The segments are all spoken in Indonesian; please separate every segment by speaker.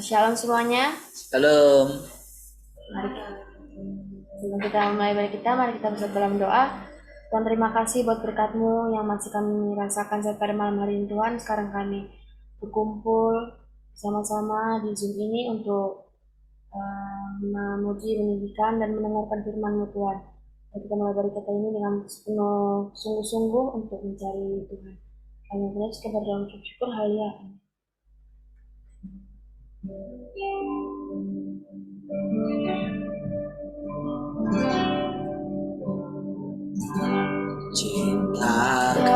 Speaker 1: Shalom semuanya.
Speaker 2: Shalom.
Speaker 1: Sebelum kita mulai ibadah kita, mari kita bersatu dalam doa. Tuhan, terima kasih buat berkat-Mu yang masih kami rasakan pada malam hari ini Tuhan. Sekarang kami berkumpul sama-sama di Zoom ini untuk memuji, meninggikan, dan mendengarkan firman-Mu Tuhan. Dan kita mulai ibadah kita ini dengan penuh sungguh-sungguh untuk mencari Tuhan. Kami punya sekedar dalam syukur, haleluya.
Speaker 2: Cintakan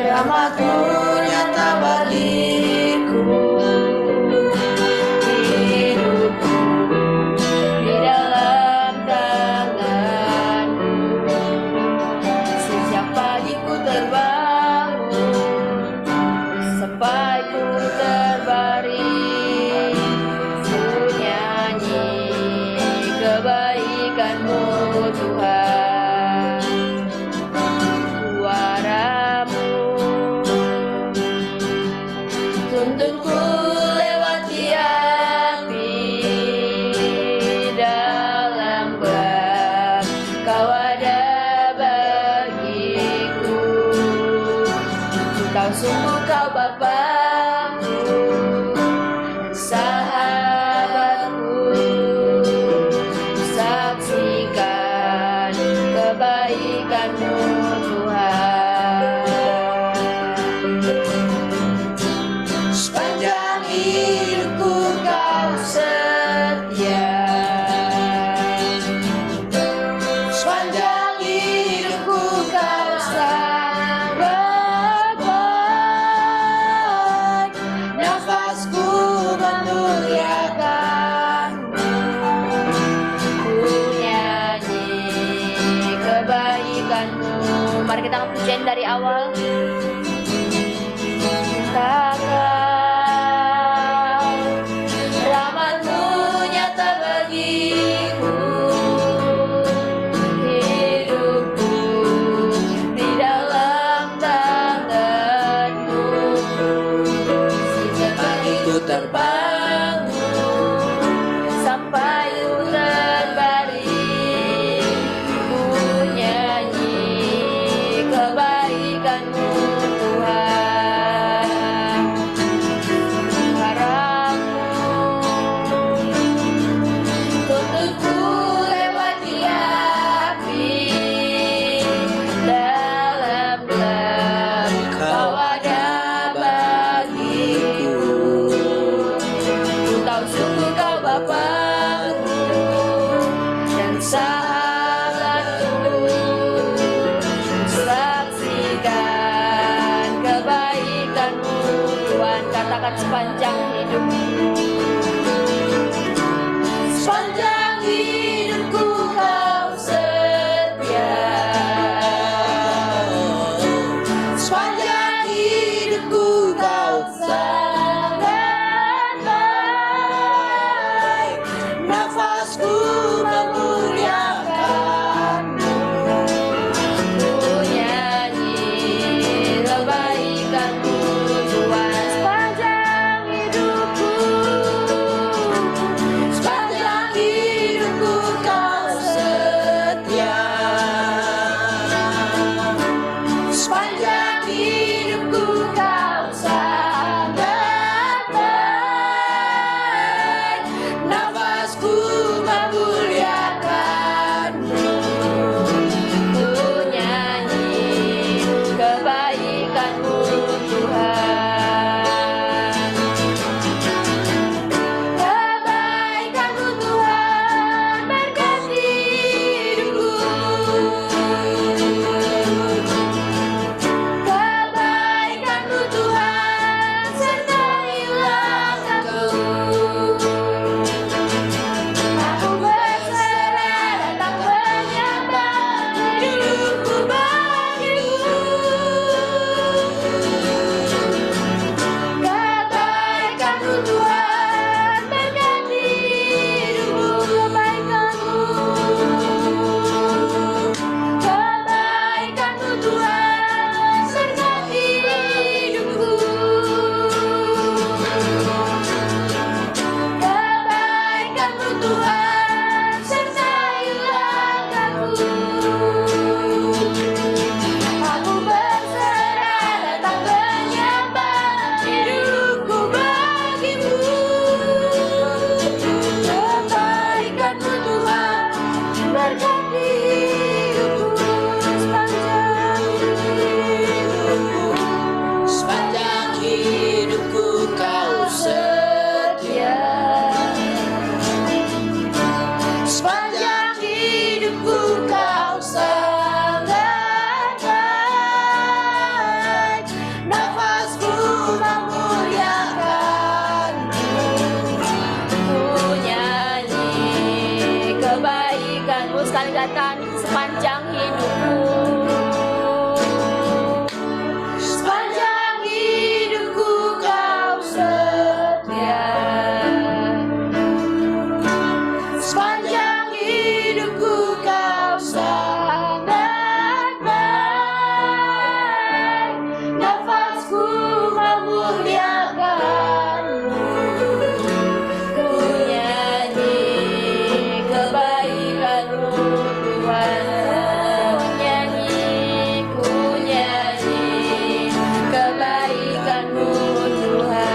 Speaker 2: rahmat-Mu nyata bagiku,
Speaker 1: hidupku di dalam tangan-Mu. Sejak pagi ku terbangun sampai ku terbaring, ku nyanyi kebaikan-Mu Tuhan. Suara-Mu tuntunku lewati api dalam bak, Kau ada bagiku. Kau sungguh Kau Bapa-Ku, sahabat-Ku, saksikan kebaikan-Mu Tuhan.
Speaker 2: sepanjang hidupku
Speaker 1: Kau setia,
Speaker 2: sepanjang hidupku
Speaker 1: Kau sangat baik.
Speaker 2: nafasku memuliakan-Mu.
Speaker 1: Ku nyanyi kebaikan-Mu. Mari kita pujian dari awal. Kau rahmat-Mu nyata bagiku, hidupku di dalam tangan-Mu. Sejak pagi
Speaker 2: Ku
Speaker 1: terbangun sampai ku terbaring, ku nyanyi kebaikan-Mu Tuhan. Harap-Mu tuntun kelihatan sepanjang hidupku.
Speaker 2: Sepanjang hidupku kau setia. Sepanjang hidupku kau sangat baik. Nafasku memuliakanmu. Ku nyanyi kebaikanmu Tuhan. Ku nyanyi kebaikanmu Tuhan.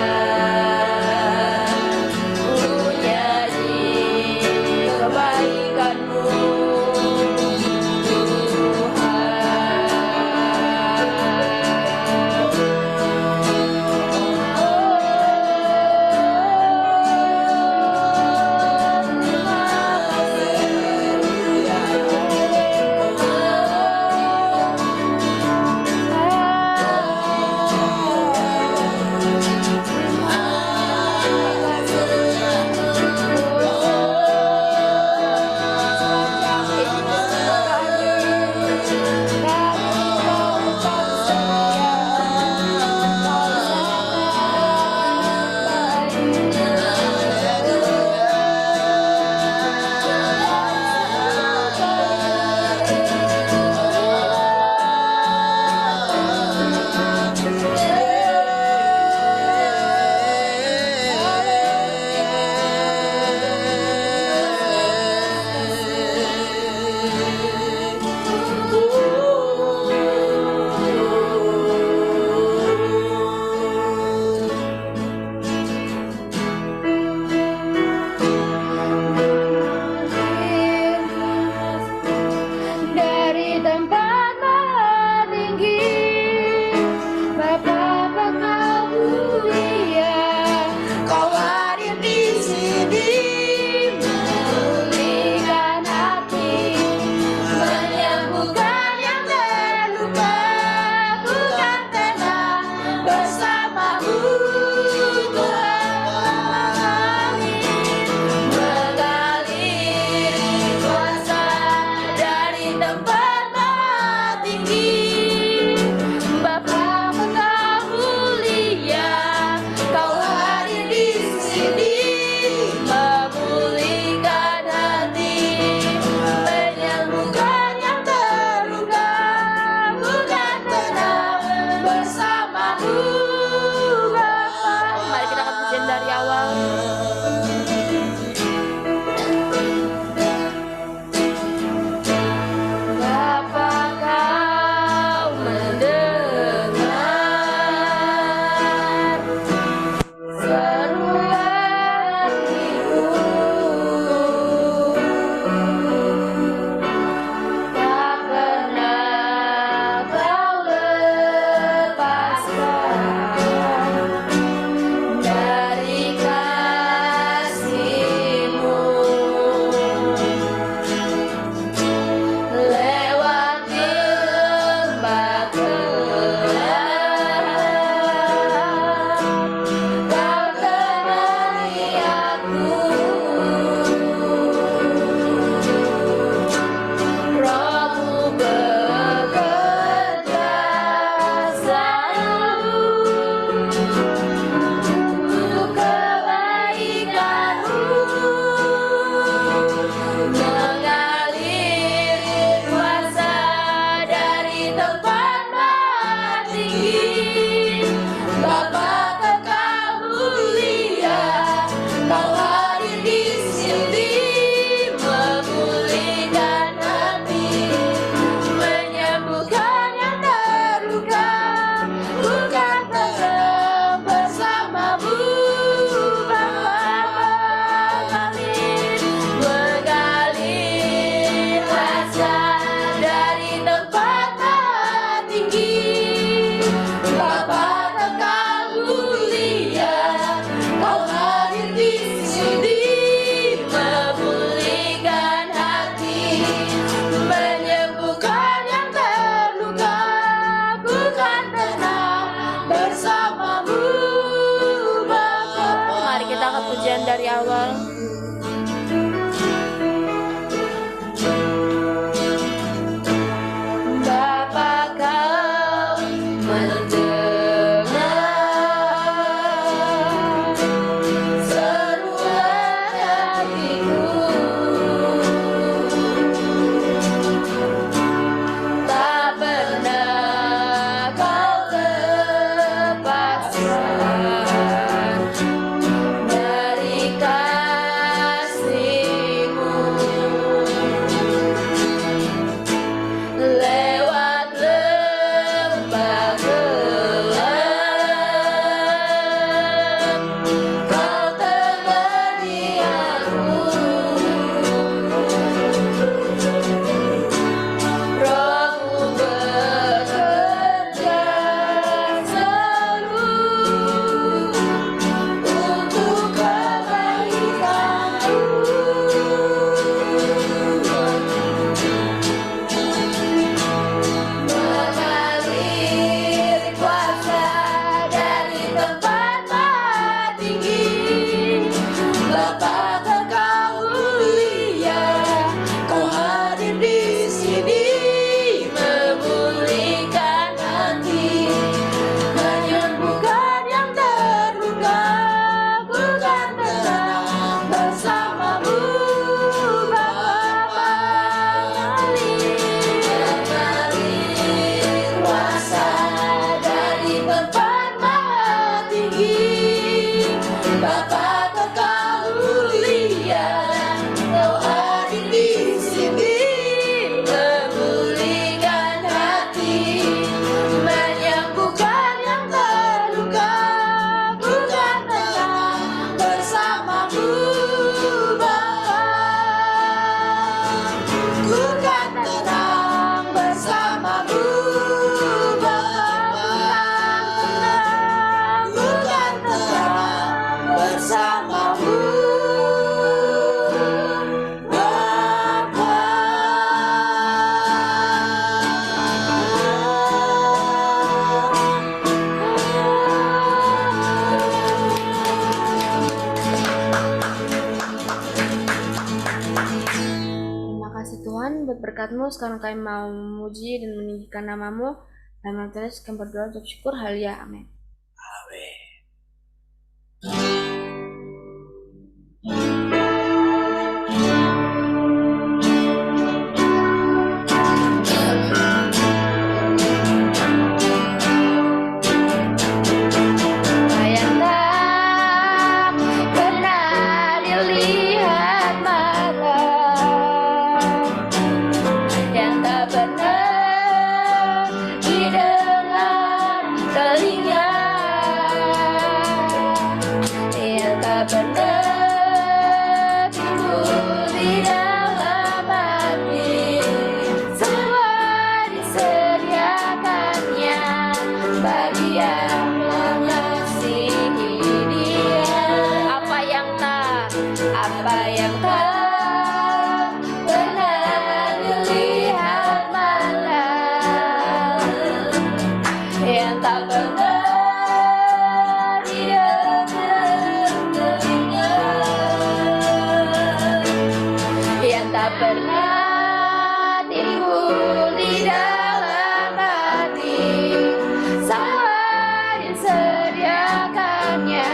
Speaker 2: Ku nyanyi kebaikanmu Tuhan.
Speaker 1: Tuhan, buat berkat-Mu, sekarang kami mau memuji dan meninggikan nama-Mu. Dalam nama Tuhan Yesus kami berdoa untuk syukur. Haleluya. Amin.
Speaker 2: Apa yang tak pernah dilihat mata, yang tak pernah didengar telinga, yang tak pernah timbul di dalam hati, semua disediakannya bagi yang mengasihi Dia. Apa yang tak pernah dilihat mata, yang tak pernah didengar telinga, yang tak pernah timbul di dalam hati, semua disediakannya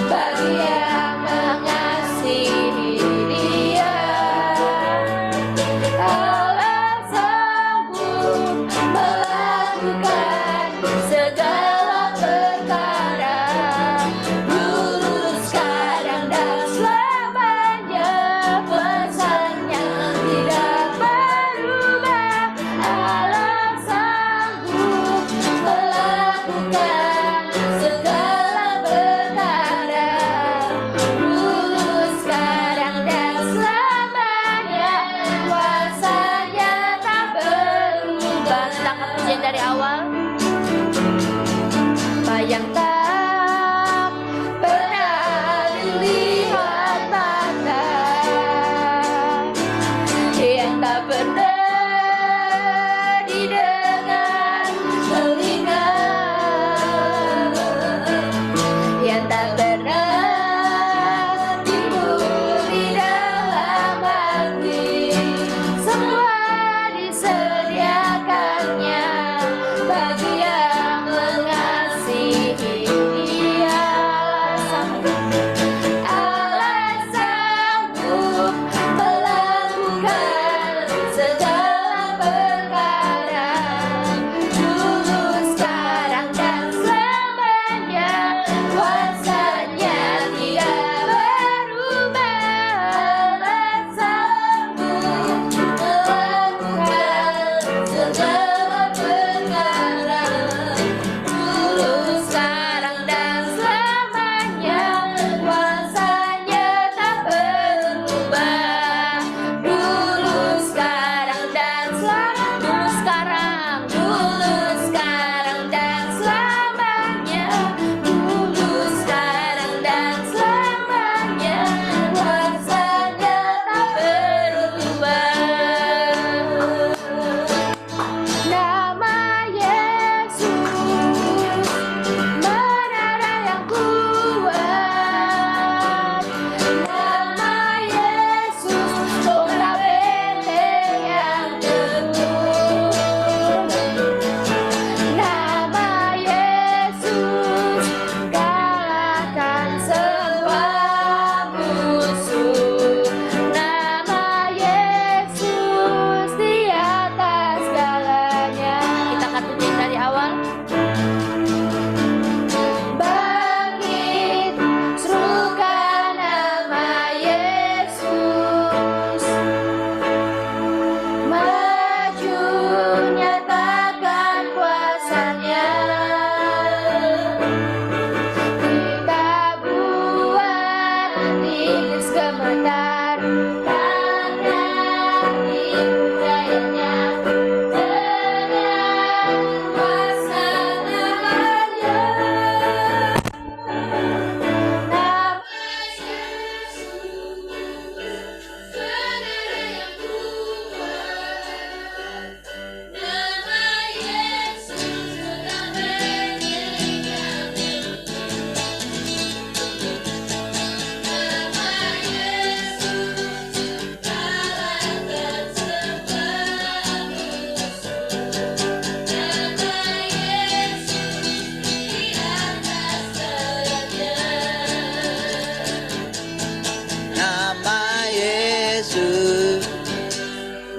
Speaker 2: bagi yang mengasihi Dia. Allah sanggup melakukan segala perkara, dulu, sekarang, dan selamanya. Pesannya tidak berubah. Allah sanggup melakukan segala perkara, dulu, sekarang, dan selamanya. Kuasanya tak berubah. Tangkap pujian dari awal. Apa yang tak pernah dilihat mata, yang tak pernah didengar telinga, yang tak pernah timbul di dalam hati, semua disediakannya bagi yang mengasihi Dia. Allah sanggup melakukan segala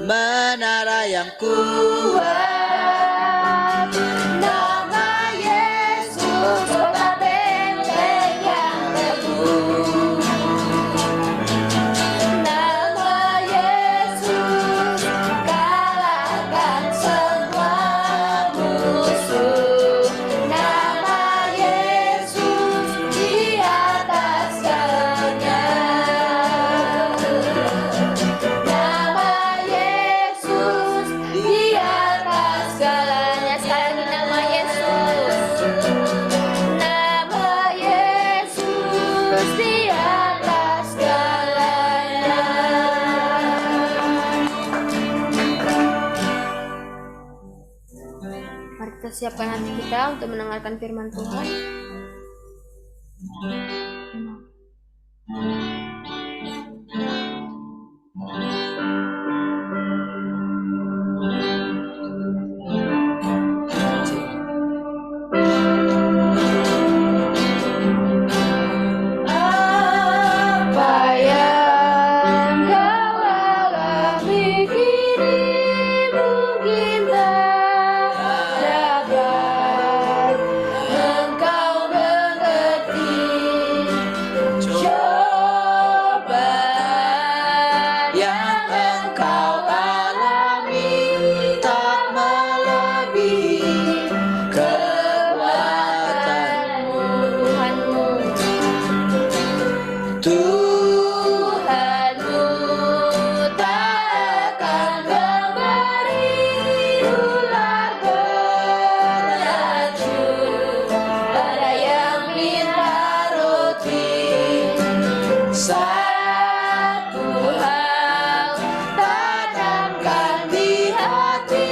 Speaker 3: menara yang kuat.
Speaker 2: Nama Yesus kota benteng yang teguh. Nama Yesus kalahkan semua musuh. Nama Yesus di atas segalanya. Nama Yesus di atas segalanya. Sekali lagi nama Yesus. Nama Yesus di atas segalanya.
Speaker 1: Mari kita siapkan hati kita untuk mendengarkan firman Tuhan.
Speaker 2: Apa yang kau alami kini mungkin tak dapat engkau mengerti. Cobaan
Speaker 3: yang engkau alami tak melebihi kekuatanmu.
Speaker 2: Tuhanmu tak akan memberi ular beracun pada yang minta roti. Satu hal tanamkan di hati,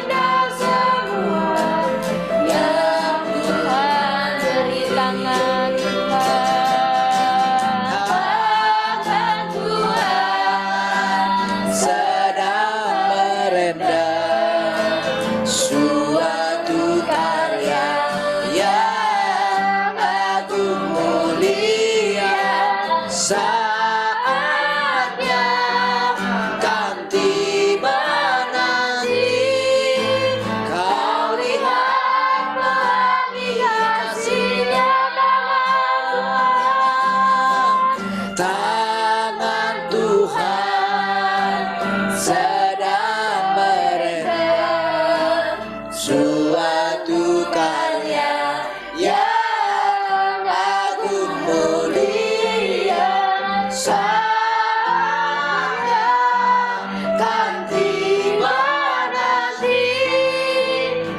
Speaker 2: indah semua yang Tuhan beri tangan Tuhan. Tangan Tuhan
Speaker 3: Sedang merendam suatu karya yang agung mulia. Saatnya kan tiba nanti, kau lihat pelangi hasilnya. Tangan Tuhan sedang merendam suatu karya yang agung mulia. Saatnya kan tiba nanti,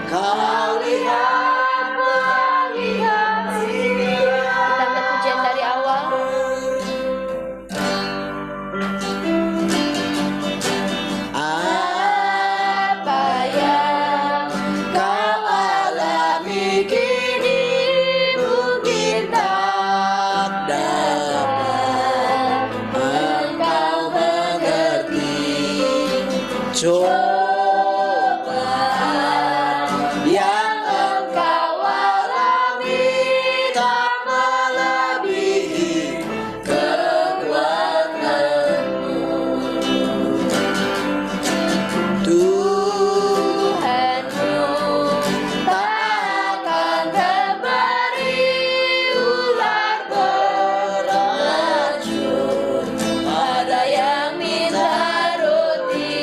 Speaker 3: kau lihat pelangi hasilnya.
Speaker 2: Kita angkat pujian dari awal. Apa yang
Speaker 3: Kau alami kini mungkin tak dapat engkau mengerti. Cobaan yang engkau alami tak melebihi kekuatanmu.
Speaker 2: Tuhanmu tak akan memberi ular beracun pada yang minta roti.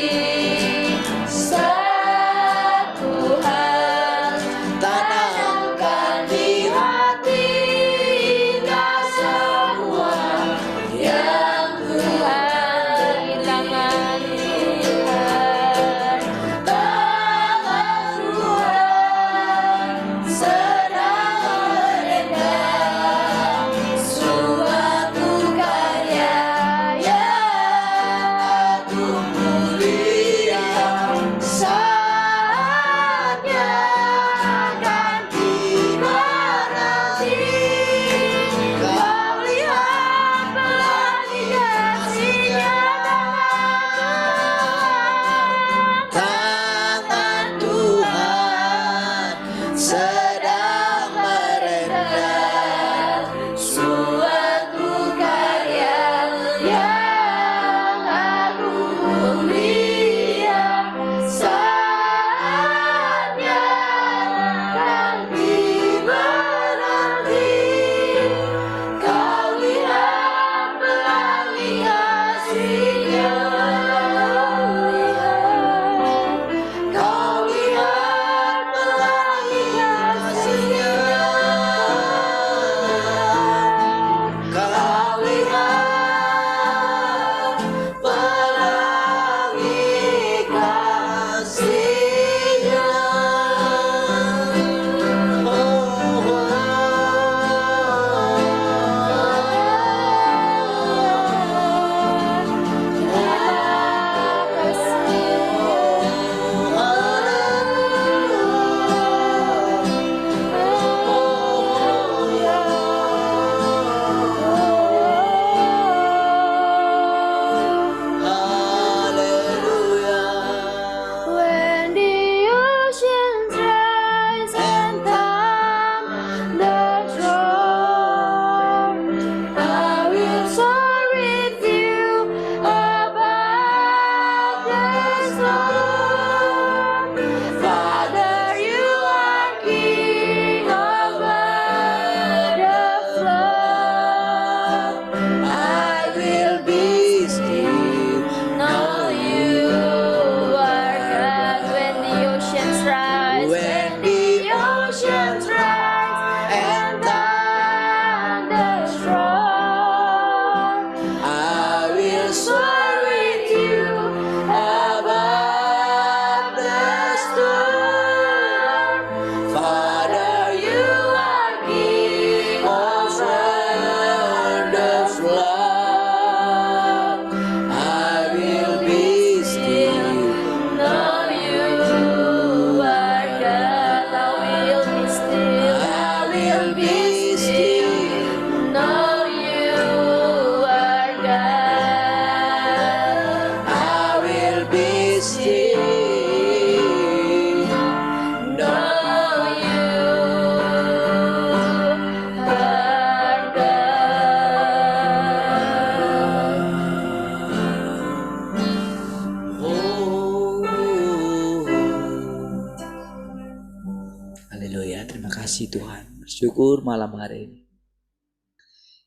Speaker 3: kasih Tuhan. Bersyukur malam hari ini.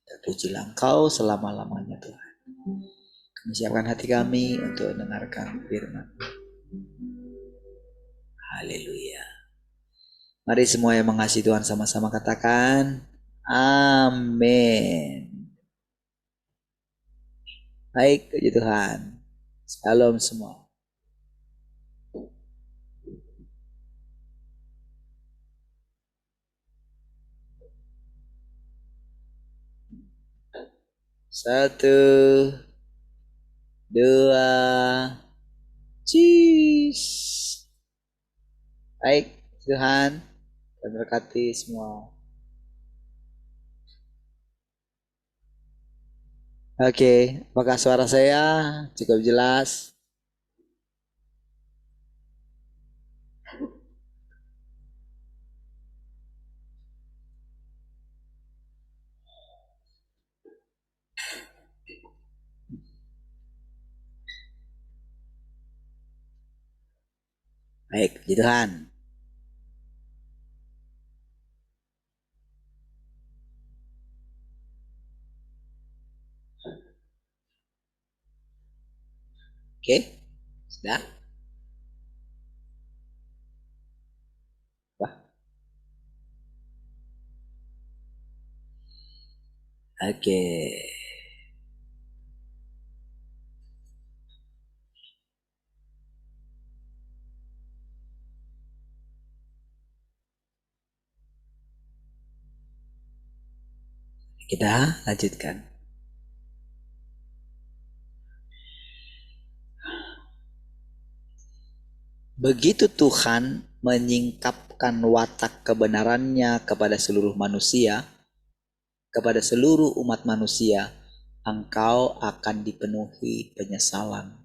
Speaker 3: Terpujilah Engkau selama-lamanya Tuhan. Kami siapkan hati kami untuk mendengarkan firman. Haleluya. Mari semua yang mengasihi Tuhan sama-sama katakan amin. Baik, puji Tuhan. Shalom semua. Satu, dua, cheese. Baik, Tuhan, dan berkati semua. Oke, apakah suara saya cukup jelas? Baik, puji Tuhan. Oke, sudah? Wah. Oke. Kita lanjutkan. Begitu Tuhan menyingkapkan watak kebenarannya kepada seluruh manusia, kepada seluruh umat manusia, engkau akan dipenuhi penyesalan.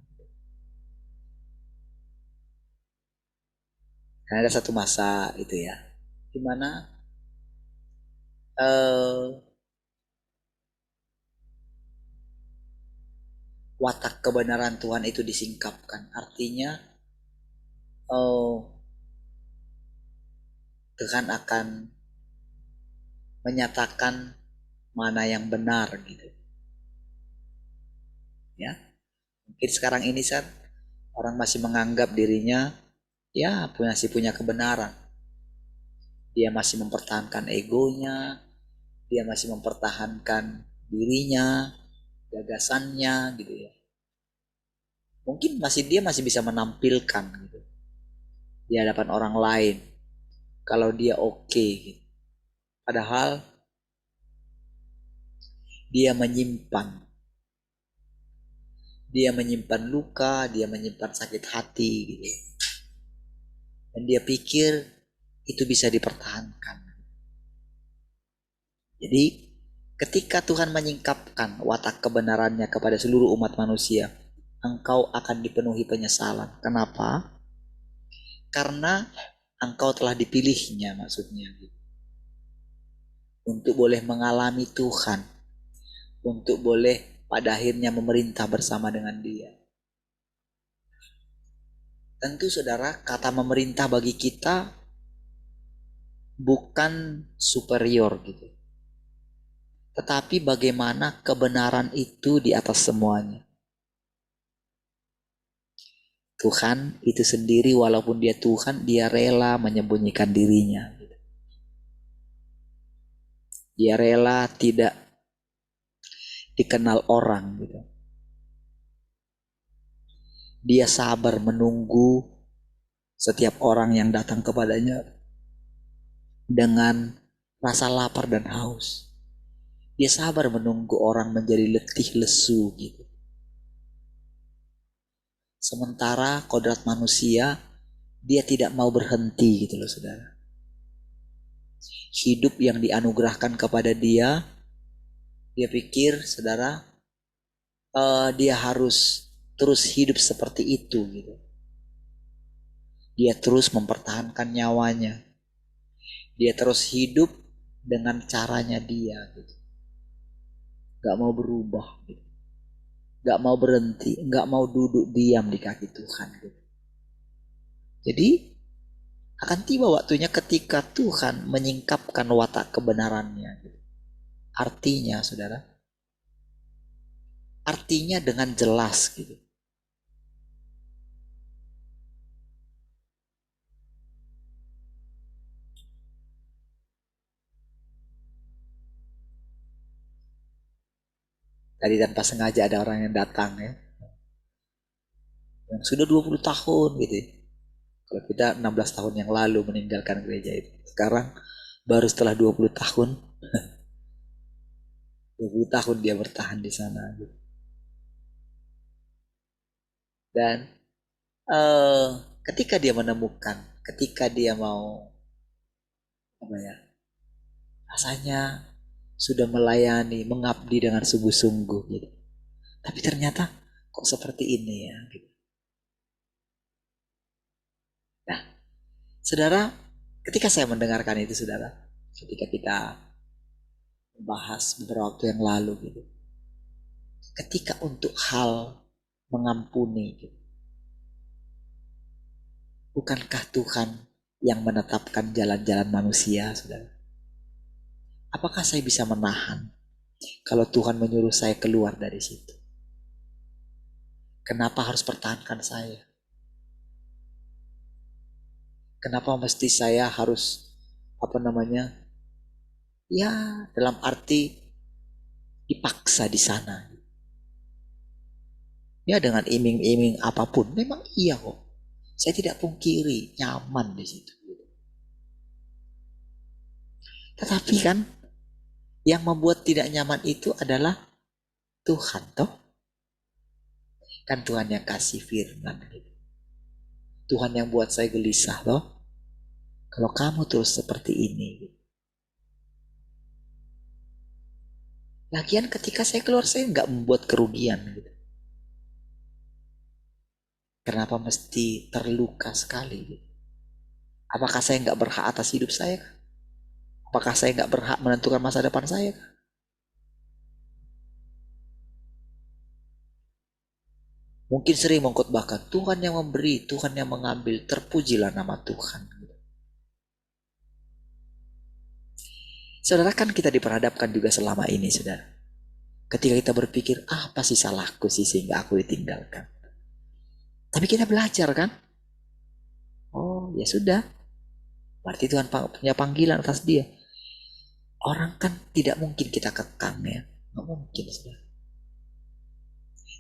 Speaker 3: Karena ada satu masa itu ya, di mana watak kebenaran Tuhan itu disingkapkan. Artinya Tuhan akan menyatakan mana yang benar gitu. Ya, mungkin sekarang ini orang masih menganggap dirinya ya masih punya kebenaran. Dia masih mempertahankan egonya, dia masih mempertahankan dirinya, gagasannya gitu ya. Mungkin dia masih bisa menampilkan gitu di hadapan orang lain kalau dia oke gitu. Padahal dia menyimpan luka, dia menyimpan sakit hati gitu. Dan dia pikir itu bisa dipertahankan. Jadi ketika Tuhan menyingkapkan watak kebenarannya kepada seluruh umat manusia, engkau akan dipenuhi penyesalan. Kenapa? Karena engkau telah dipilihnya, maksudnya untuk boleh mengalami Tuhan, untuk boleh pada akhirnya memerintah bersama dengan Dia. Tentu saudara, kata memerintah bagi kita bukan superior gitu, tetapi bagaimana kebenaran itu di atas semuanya. Tuhan itu sendiri, walaupun dia Tuhan, dia rela menyembunyikan dirinya. Dia rela tidak dikenal orang gitu. Dia sabar menunggu setiap orang yang datang kepadanya dengan rasa lapar dan haus. Dia sabar menunggu orang menjadi letih lesu gitu. Sementara kodrat manusia, dia tidak mau berhenti gitu loh saudara. Hidup yang dianugerahkan kepada dia pikir saudara, dia harus terus hidup seperti itu gitu. Dia terus mempertahankan nyawanya. Dia terus hidup dengan caranya dia gitu. Gak mau berubah gitu. Gak mau berhenti, gak mau duduk diam di kaki Tuhan gitu. Jadi Akan tiba waktunya ketika Tuhan menyingkapkan watak kebenarannya. Artinya, saudara, artinya dengan jelas gitu. Tadi tanpa sengaja ada orang yang datang ya, yang sudah 20 tahun gitu ya. Kalau kita 16 tahun yang lalu meninggalkan gereja itu. Sekarang baru setelah 20 tahun, 20 tahun dia bertahan di sana gitu. Dan ketika dia menemukan, ketika dia mau apa ya, rasanya sudah melayani, mengabdi dengan sungguh-sungguh gitu. Tapi ternyata kok seperti ini ya gitu. Nah, saudara, ketika saya mendengarkan itu saudara, ketika kita membahas beberapa waktu yang lalu gitu. Ketika untuk hal mengampuni gitu. Bukankah Tuhan yang menetapkan jalan-jalan manusia, saudara? Apakah saya bisa menahan kalau Tuhan menyuruh saya keluar dari situ? Kenapa harus pertahankan saya? Kenapa mesti saya harus ya dalam arti dipaksa di sana? Ya dengan iming-iming apapun, memang iya kok. Saya tidak pungkiri nyaman di situ. Tetapi kan yang membuat tidak nyaman itu adalah Tuhan toh. Kan Tuhan yang kasih firman gitu. Tuhan yang buat saya gelisah loh. Kalau kamu terus seperti ini gitu. Lagian ketika saya keluar saya nggak membuat kerugian gitu. Kenapa mesti terluka sekali gitu? Apakah saya nggak berhak atas hidup saya? Apakah saya nggak berhak menentukan masa depan saya? Mungkin sering mengkhotbahkan Tuhan yang memberi, Tuhan yang mengambil, terpujilah nama Tuhan. Saudara, kan kita diperhadapkan juga selama ini, saudara. Ketika kita berpikir, apa sih salahku sih sehingga aku ditinggalkan. Tapi kita belajar kan? Oh ya sudah, berarti Tuhan punya panggilan atas dia. Orang kan tidak mungkin kita kekang ya. Nggak mungkin, saudara.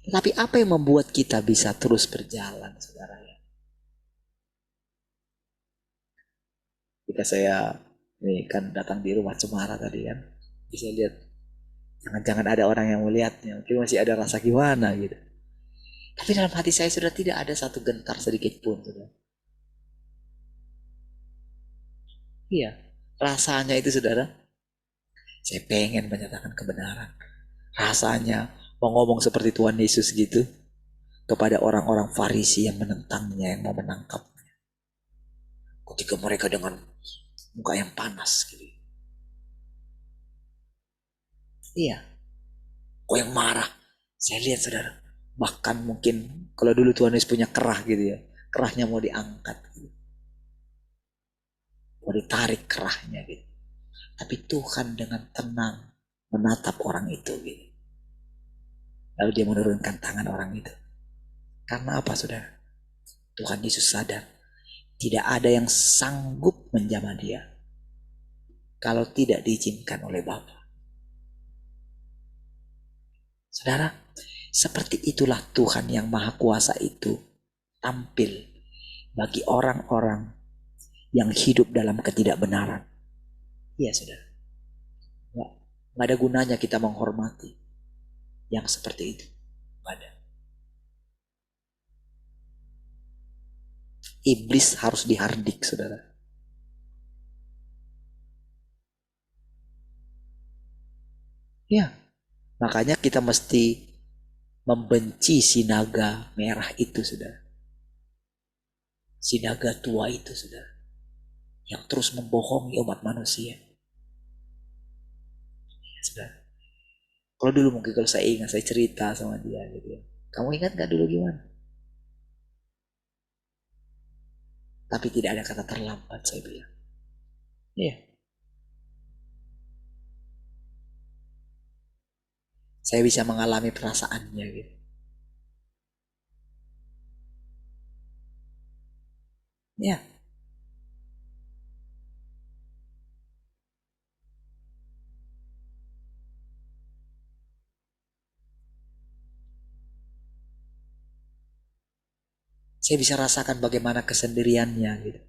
Speaker 3: Tetapi apa yang membuat kita bisa terus berjalan, saudara ya? Ketika saya ini kan datang di rumah Cemara tadi kan, bisa lihat jangan-jangan ada orang yang melihatnya, mungkin masih ada rasa gimana gitu. Tapi dalam hati saya sudah tidak ada satu gentar sedikit pun, saudara. Iya, rasanya itu saudara, saya pengen menyatakan kebenaran. Rasanya mau ngomong seperti Tuhan Yesus gitu kepada orang-orang Farisi yang menentangnya, yang mau menangkapnya. Ketika mereka dengan muka yang panas gitu. Iya, kok yang marah. Saya lihat saudara, bahkan mungkin kalau dulu Tuhan Yesus punya kerah gitu ya, kerahnya mau diangkat gitu. Mau ditarik kerahnya gitu. Tapi Tuhan dengan tenang menatap orang itu gitu. Lalu dia menurunkan tangan orang itu. Karena apa saudara? Tuhan Yesus sadar tidak ada yang sanggup menjamah dia kalau tidak diizinkan oleh Bapa. Saudara, seperti itulah Tuhan yang Maha Kuasa itu tampil bagi orang-orang yang hidup dalam ketidakbenaran. Iya saudara, nggak ada gunanya kita menghormati yang seperti itu. Nggak ada. Iblis harus dihardik saudara. Ya, makanya kita mesti membenci si naga merah itu saudara. Si naga tua itu saudara. Yang terus membohongi umat manusia. Ya, saudara. Kalau dulu mungkin kalau saya ingat, saya cerita sama dia gitu ya. Kamu ingat gak dulu gimana? Tapi tidak ada kata terlambat, saya bilang. Iya. Saya bisa mengalami perasaannya gitu. Ya. Saya bisa rasakan bagaimana kesendiriannya gitu.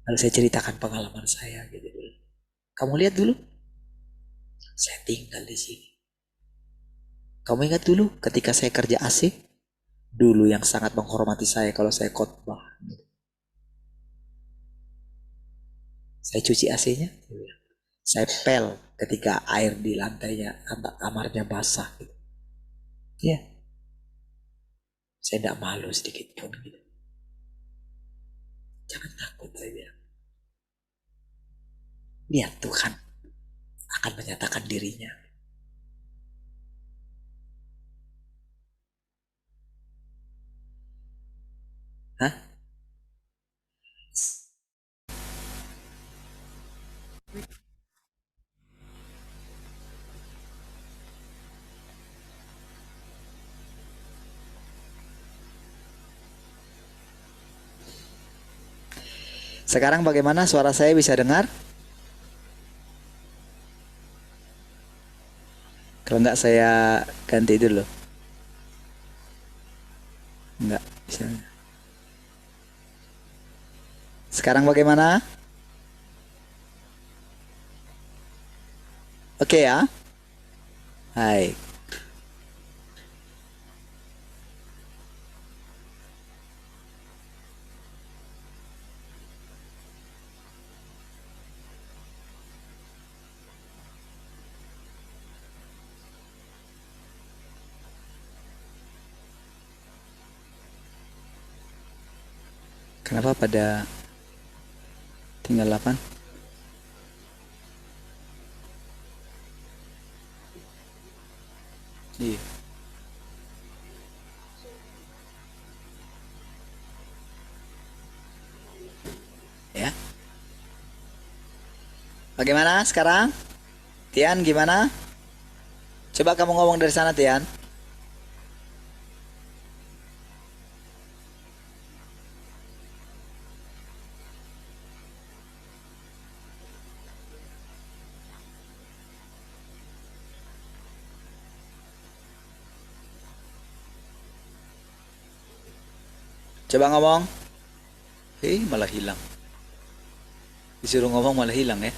Speaker 3: Lalu saya ceritakan pengalaman saya gitu. Kamu lihat dulu, saya tinggal di sini. Kamu ingat dulu ketika saya kerja AC? Dulu yang sangat menghormati saya kalau saya khotbah. Saya cuci AC-nya. Saya pel ketika air di lantainya, kamarnya basah. Gitu. Ya, saya tidak malu sedikit pun. Gitu. Jangan takut, saya bilang. Lihat Tuhan akan menyatakan dirinya. Hah? Sekarang bagaimana suara saya bisa dengar? Kalau enggak saya ganti dulu. Enggak bisa. Sekarang bagaimana? Oke ya. Hai. Kenapa pada tinggal 8? Iya. Ya. Bagaimana sekarang? Tian gimana? Coba kamu ngomong dari sana Tian. Coba ngomong. Malah hilang. Disuruh ngomong malah hilang ya.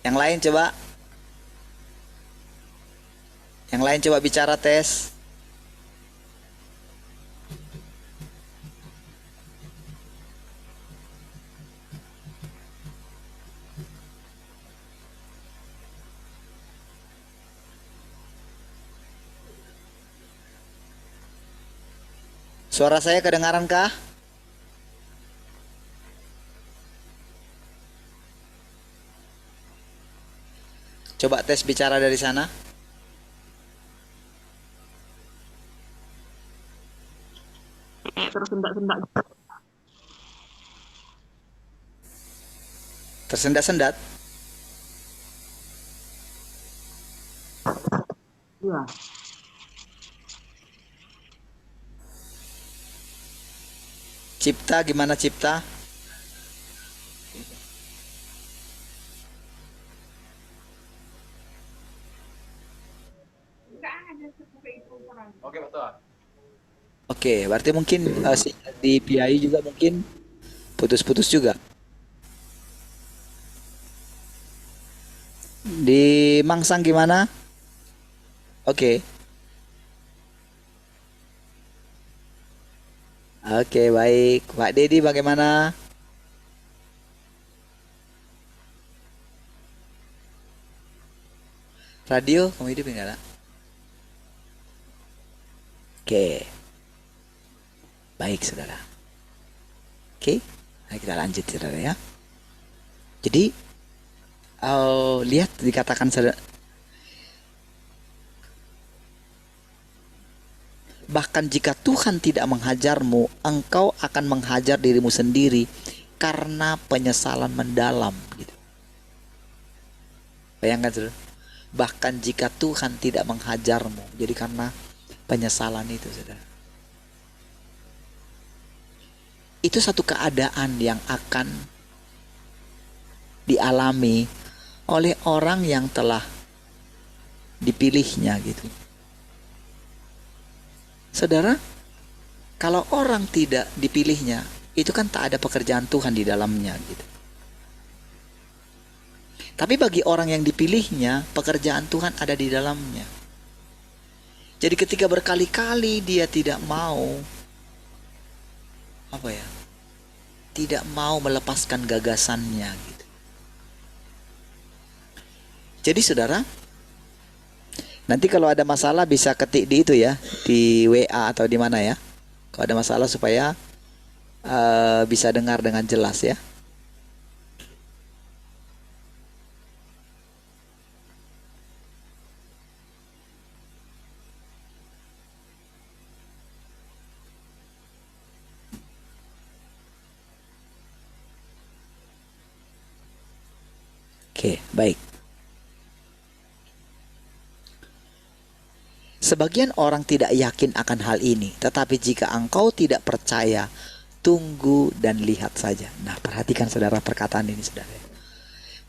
Speaker 3: Yang lain coba. Yang lain coba bicara tes. Suara saya kedengaran kah? Coba tes bicara dari sana. Tersendat-sendat.
Speaker 4: Iya.
Speaker 3: Cipta gimana Cipta?
Speaker 4: Oke, betul.
Speaker 3: Oke, berarti mungkin di PI juga mungkin putus-putus juga. Di Mangsang gimana? Oke. Oke, baik. Pak Dedi bagaimana? Radio, kamu hidup enggak nak? Oke. Baik, saudara. Oke, nah, kita lanjut, saudara ya. Jadi, lihat dikatakan Bahkan jika Tuhan tidak menghajarmu, engkau akan menghajar dirimu sendiri karena penyesalan mendalam gitu. Bayangkan saudara, bahkan jika Tuhan tidak menghajarmu, jadi karena penyesalan itu saudara. Itu satu keadaan yang akan dialami oleh orang yang telah dipilihnya gitu. Saudara, kalau orang tidak dipilihnya, itu kan tak ada pekerjaan Tuhan di dalamnya gitu. Tapi bagi orang yang dipilihnya, pekerjaan Tuhan ada di dalamnya. Jadi ketika berkali-kali dia tidak mau tidak mau melepaskan gagasannya gitu. Jadi saudara, nanti kalau ada masalah bisa ketik di itu ya, di WA atau di mana ya. Kalau ada masalah supaya bisa dengar dengan jelas ya. Oke, baik. Sebagian orang tidak yakin akan hal ini, tetapi jika engkau tidak percaya, tunggu dan lihat saja. Nah, perhatikan saudara perkataan ini saudara.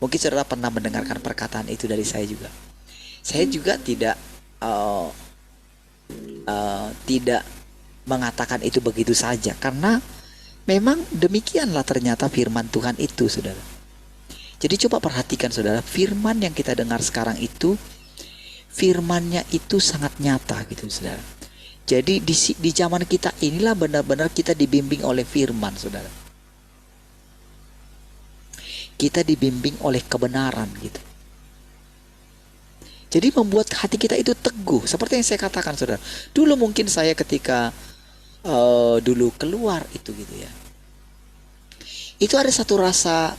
Speaker 3: Mungkin saudara pernah mendengarkan perkataan itu dari saya juga. Saya juga tidak mengatakan itu begitu saja, karena memang demikianlah ternyata firman Tuhan itu saudara. Jadi coba perhatikan saudara, firman yang kita dengar sekarang itu, firmannya itu sangat nyata gitu saudara. Jadi di zaman kita inilah benar-benar kita dibimbing oleh firman saudara. Kita dibimbing oleh kebenaran gitu. Jadi membuat hati kita itu teguh. Seperti yang saya katakan saudara, dulu mungkin saya ketika dulu keluar itu gitu ya, itu ada satu rasa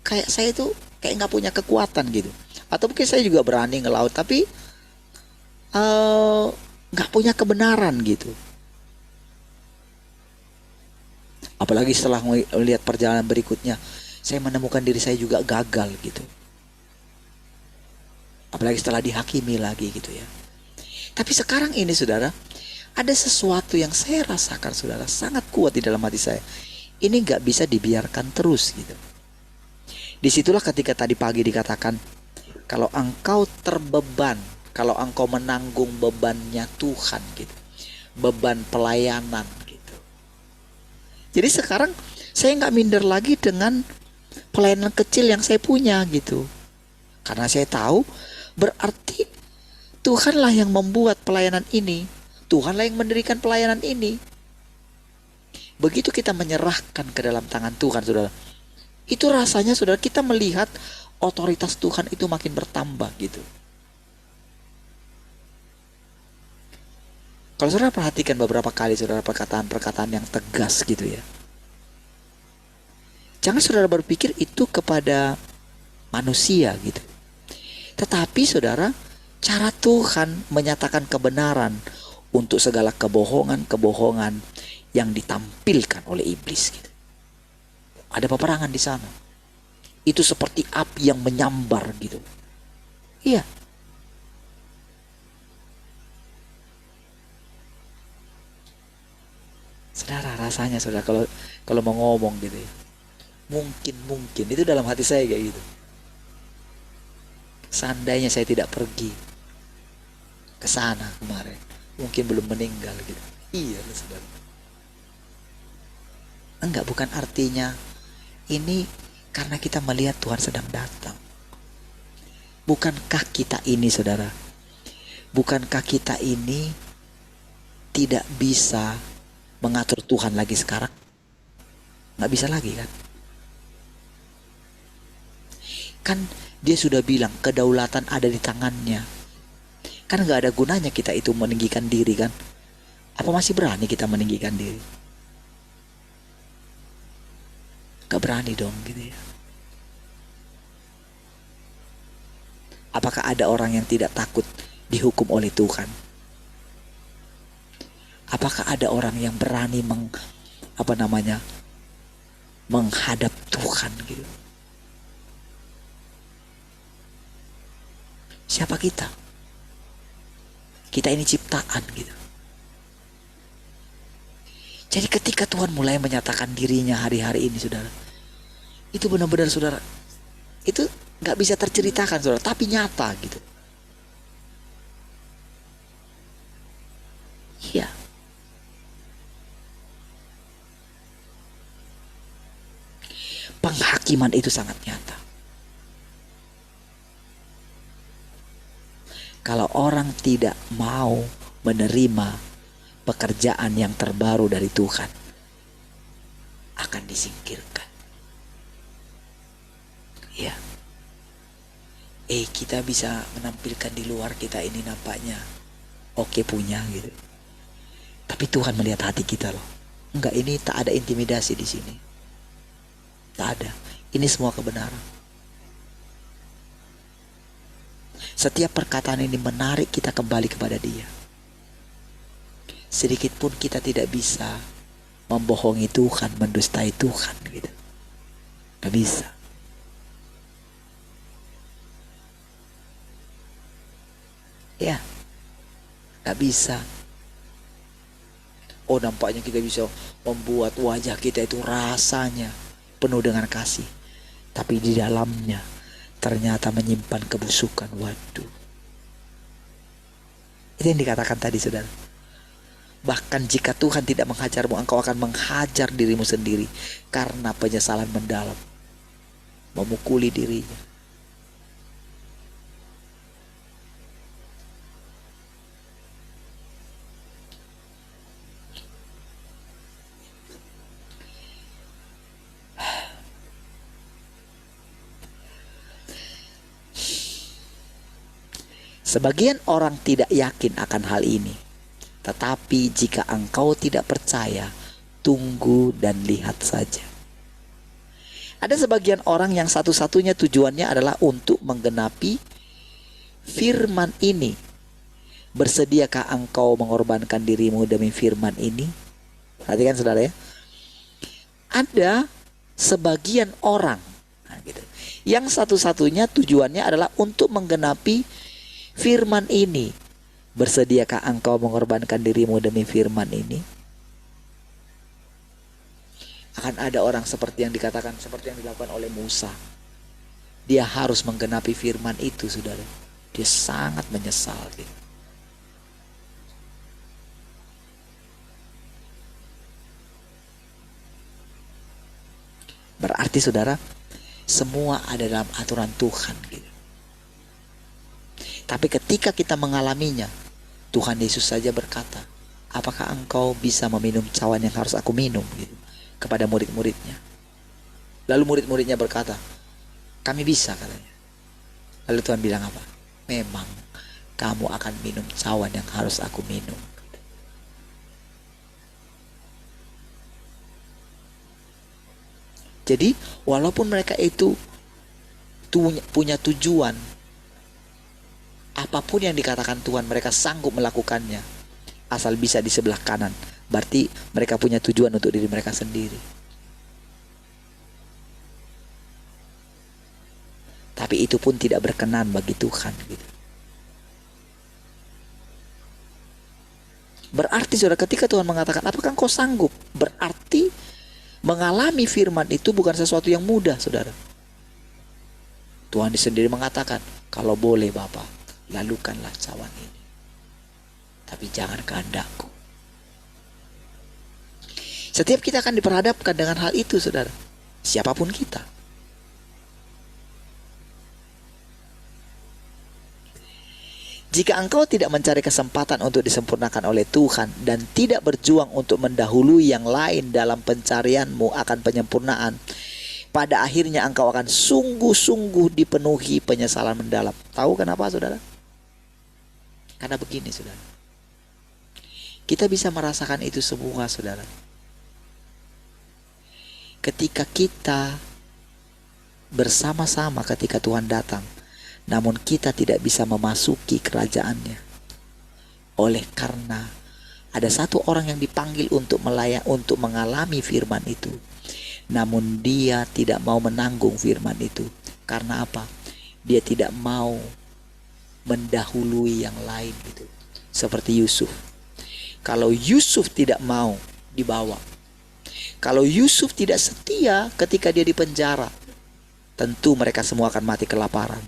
Speaker 3: kayak saya itu kayak nggak punya kekuatan gitu. Atau mungkin saya juga berani ngelaut tapi nggak punya kebenaran gitu. Apalagi setelah melihat perjalanan berikutnya, saya menemukan diri saya juga gagal gitu. Apalagi setelah dihakimi lagi gitu ya. Tapi sekarang ini saudara, ada sesuatu yang saya rasakan saudara sangat kuat di dalam hati saya. Ini nggak bisa dibiarkan terus gitu. Disitulah ketika tadi pagi dikatakan, kalau engkau terbeban, kalau engkau menanggung bebannya Tuhan gitu, beban pelayanan gitu. Jadi sekarang saya nggak minder lagi dengan pelayanan kecil yang saya punya gitu, karena saya tahu berarti Tuhanlah yang membuat pelayanan ini, Tuhanlah yang mendirikan pelayanan ini. Begitu kita menyerahkan ke dalam tangan Tuhan saudara, itu rasanya saudara kita melihat otoritas Tuhan itu makin bertambah gitu. Kalau saudara perhatikan beberapa kali saudara perkataan-perkataan yang tegas gitu ya. Jangan saudara berpikir itu kepada manusia gitu. Tetapi saudara, cara Tuhan menyatakan kebenaran untuk segala kebohongan-kebohongan yang ditampilkan oleh iblis gitu. Ada peperangan di sana. Itu seperti api yang menyambar gitu. Iya. Saudara rasanya saudara kalau mau ngomong gitu ya. Mungkin itu dalam hati saya kayak gitu. Seandainya saya tidak pergi ke sana kemarin, mungkin belum meninggal gitu. Iya saudara. Enggak, bukan artinya ini karena kita melihat Tuhan sedang datang. Bukankah kita ini saudara, bukankah kita ini tidak bisa mengatur Tuhan lagi sekarang? Nggak bisa lagi kan? Kan dia sudah bilang kedaulatan ada di tangannya. Kan nggak ada gunanya kita itu meninggikan diri kan? Apa masih berani kita meninggikan diri? Gak berani dong gitu ya. Apakah ada orang yang tidak takut dihukum oleh Tuhan? Apakah ada orang yang berani menghadap Tuhan gitu? Siapa kita? Kita ini ciptaan gitu. Jadi ketika Tuhan mulai menyatakan dirinya hari-hari ini, saudara, itu benar-benar, saudara, itu gak bisa terceritakan, saudara, tapi nyata gitu. Iya. Penghakiman itu sangat nyata. Kalau orang tidak mau menerima pekerjaan yang terbaru dari Tuhan, akan disingkirkan. Ya. Kita bisa menampilkan di luar kita ini nampaknya oke punya gitu. Tapi Tuhan melihat hati kita loh. Enggak, ini tak ada intimidasi di sini. Tak ada. Ini semua kebenaran. Setiap perkataan ini menarik kita kembali kepada Dia. Sedikit pun kita tidak bisa membohongi Tuhan, mendustai Tuhan gitu. Gak bisa. Ya, gak bisa. Oh, nampaknya kita bisa membuat wajah kita itu rasanya penuh dengan kasih, tapi di dalamnya ternyata menyimpan kebusukan. Waduh. Itu yang dikatakan tadi, saudara. Bahkan jika Tuhan tidak menghajarmu, engkau akan menghajar dirimu sendiri karena penyesalan mendalam, memukuli dirinya. Sebagian orang tidak yakin akan hal ini. Tetapi jika engkau tidak percaya, tunggu dan lihat saja. Ada sebagian orang yang satu-satunya tujuannya adalah untuk menggenapi firman ini. Bersediakah engkau mengorbankan dirimu demi firman ini? Perhatikan, saudara ya. Ada sebagian orang yang satu-satunya tujuannya adalah untuk menggenapi firman ini. Bersediakah engkau mengorbankan dirimu demi firman ini? Akan ada orang seperti yang dikatakan, seperti yang dilakukan oleh Musa. Dia harus menggenapi firman itu, saudara. Dia sangat menyesal gitu. Berarti, saudara, semua ada dalam aturan Tuhan gitu. Tapi ketika kita mengalaminya, Tuhan Yesus saja berkata, apakah engkau bisa meminum cawan yang harus aku minum gitu, kepada murid-muridnya. Lalu murid-muridnya berkata, kami bisa, katanya. Lalu Tuhan bilang apa? Memang kamu akan minum cawan yang harus aku minum. Jadi walaupun mereka itu punya tujuan, apapun yang dikatakan Tuhan, mereka sanggup melakukannya asal bisa di sebelah kanan. Berarti mereka punya tujuan untuk diri mereka sendiri. Tapi itu pun tidak berkenan bagi Tuhan gitu. Berarti, saudara, ketika Tuhan mengatakan apakah engkau sanggup, berarti mengalami firman itu bukan sesuatu yang mudah, saudara. Tuhan sendiri mengatakan, kalau boleh Bapa, lalukanlah cawan ini, tapi jangan kehendakku. Setiap kita akan diperhadapkan dengan hal itu, saudara. Siapapun kita. Jika engkau tidak mencari kesempatan untuk disempurnakan oleh Tuhan dan tidak berjuang untuk mendahului yang lain dalam pencarianmu akan penyempurnaan, pada akhirnya engkau akan sungguh-sungguh dipenuhi penyesalan mendalam. Tahu kenapa, saudara? Karena begini, saudara. Kita bisa merasakan itu semua, saudara. Ketika kita bersama-sama ketika Tuhan datang, namun kita tidak bisa memasuki kerajaannya oleh karena Ada satu orang yang dipanggil untuk untuk mengalami firman itu. Namun dia tidak mau menanggung firman itu. Karena apa? Dia tidak mau mendahului yang lain gitu. Seperti Yusuf. Kalau Yusuf tidak mau dibawa, kalau Yusuf tidak setia ketika dia di penjara, tentu mereka semua akan mati kelaparan.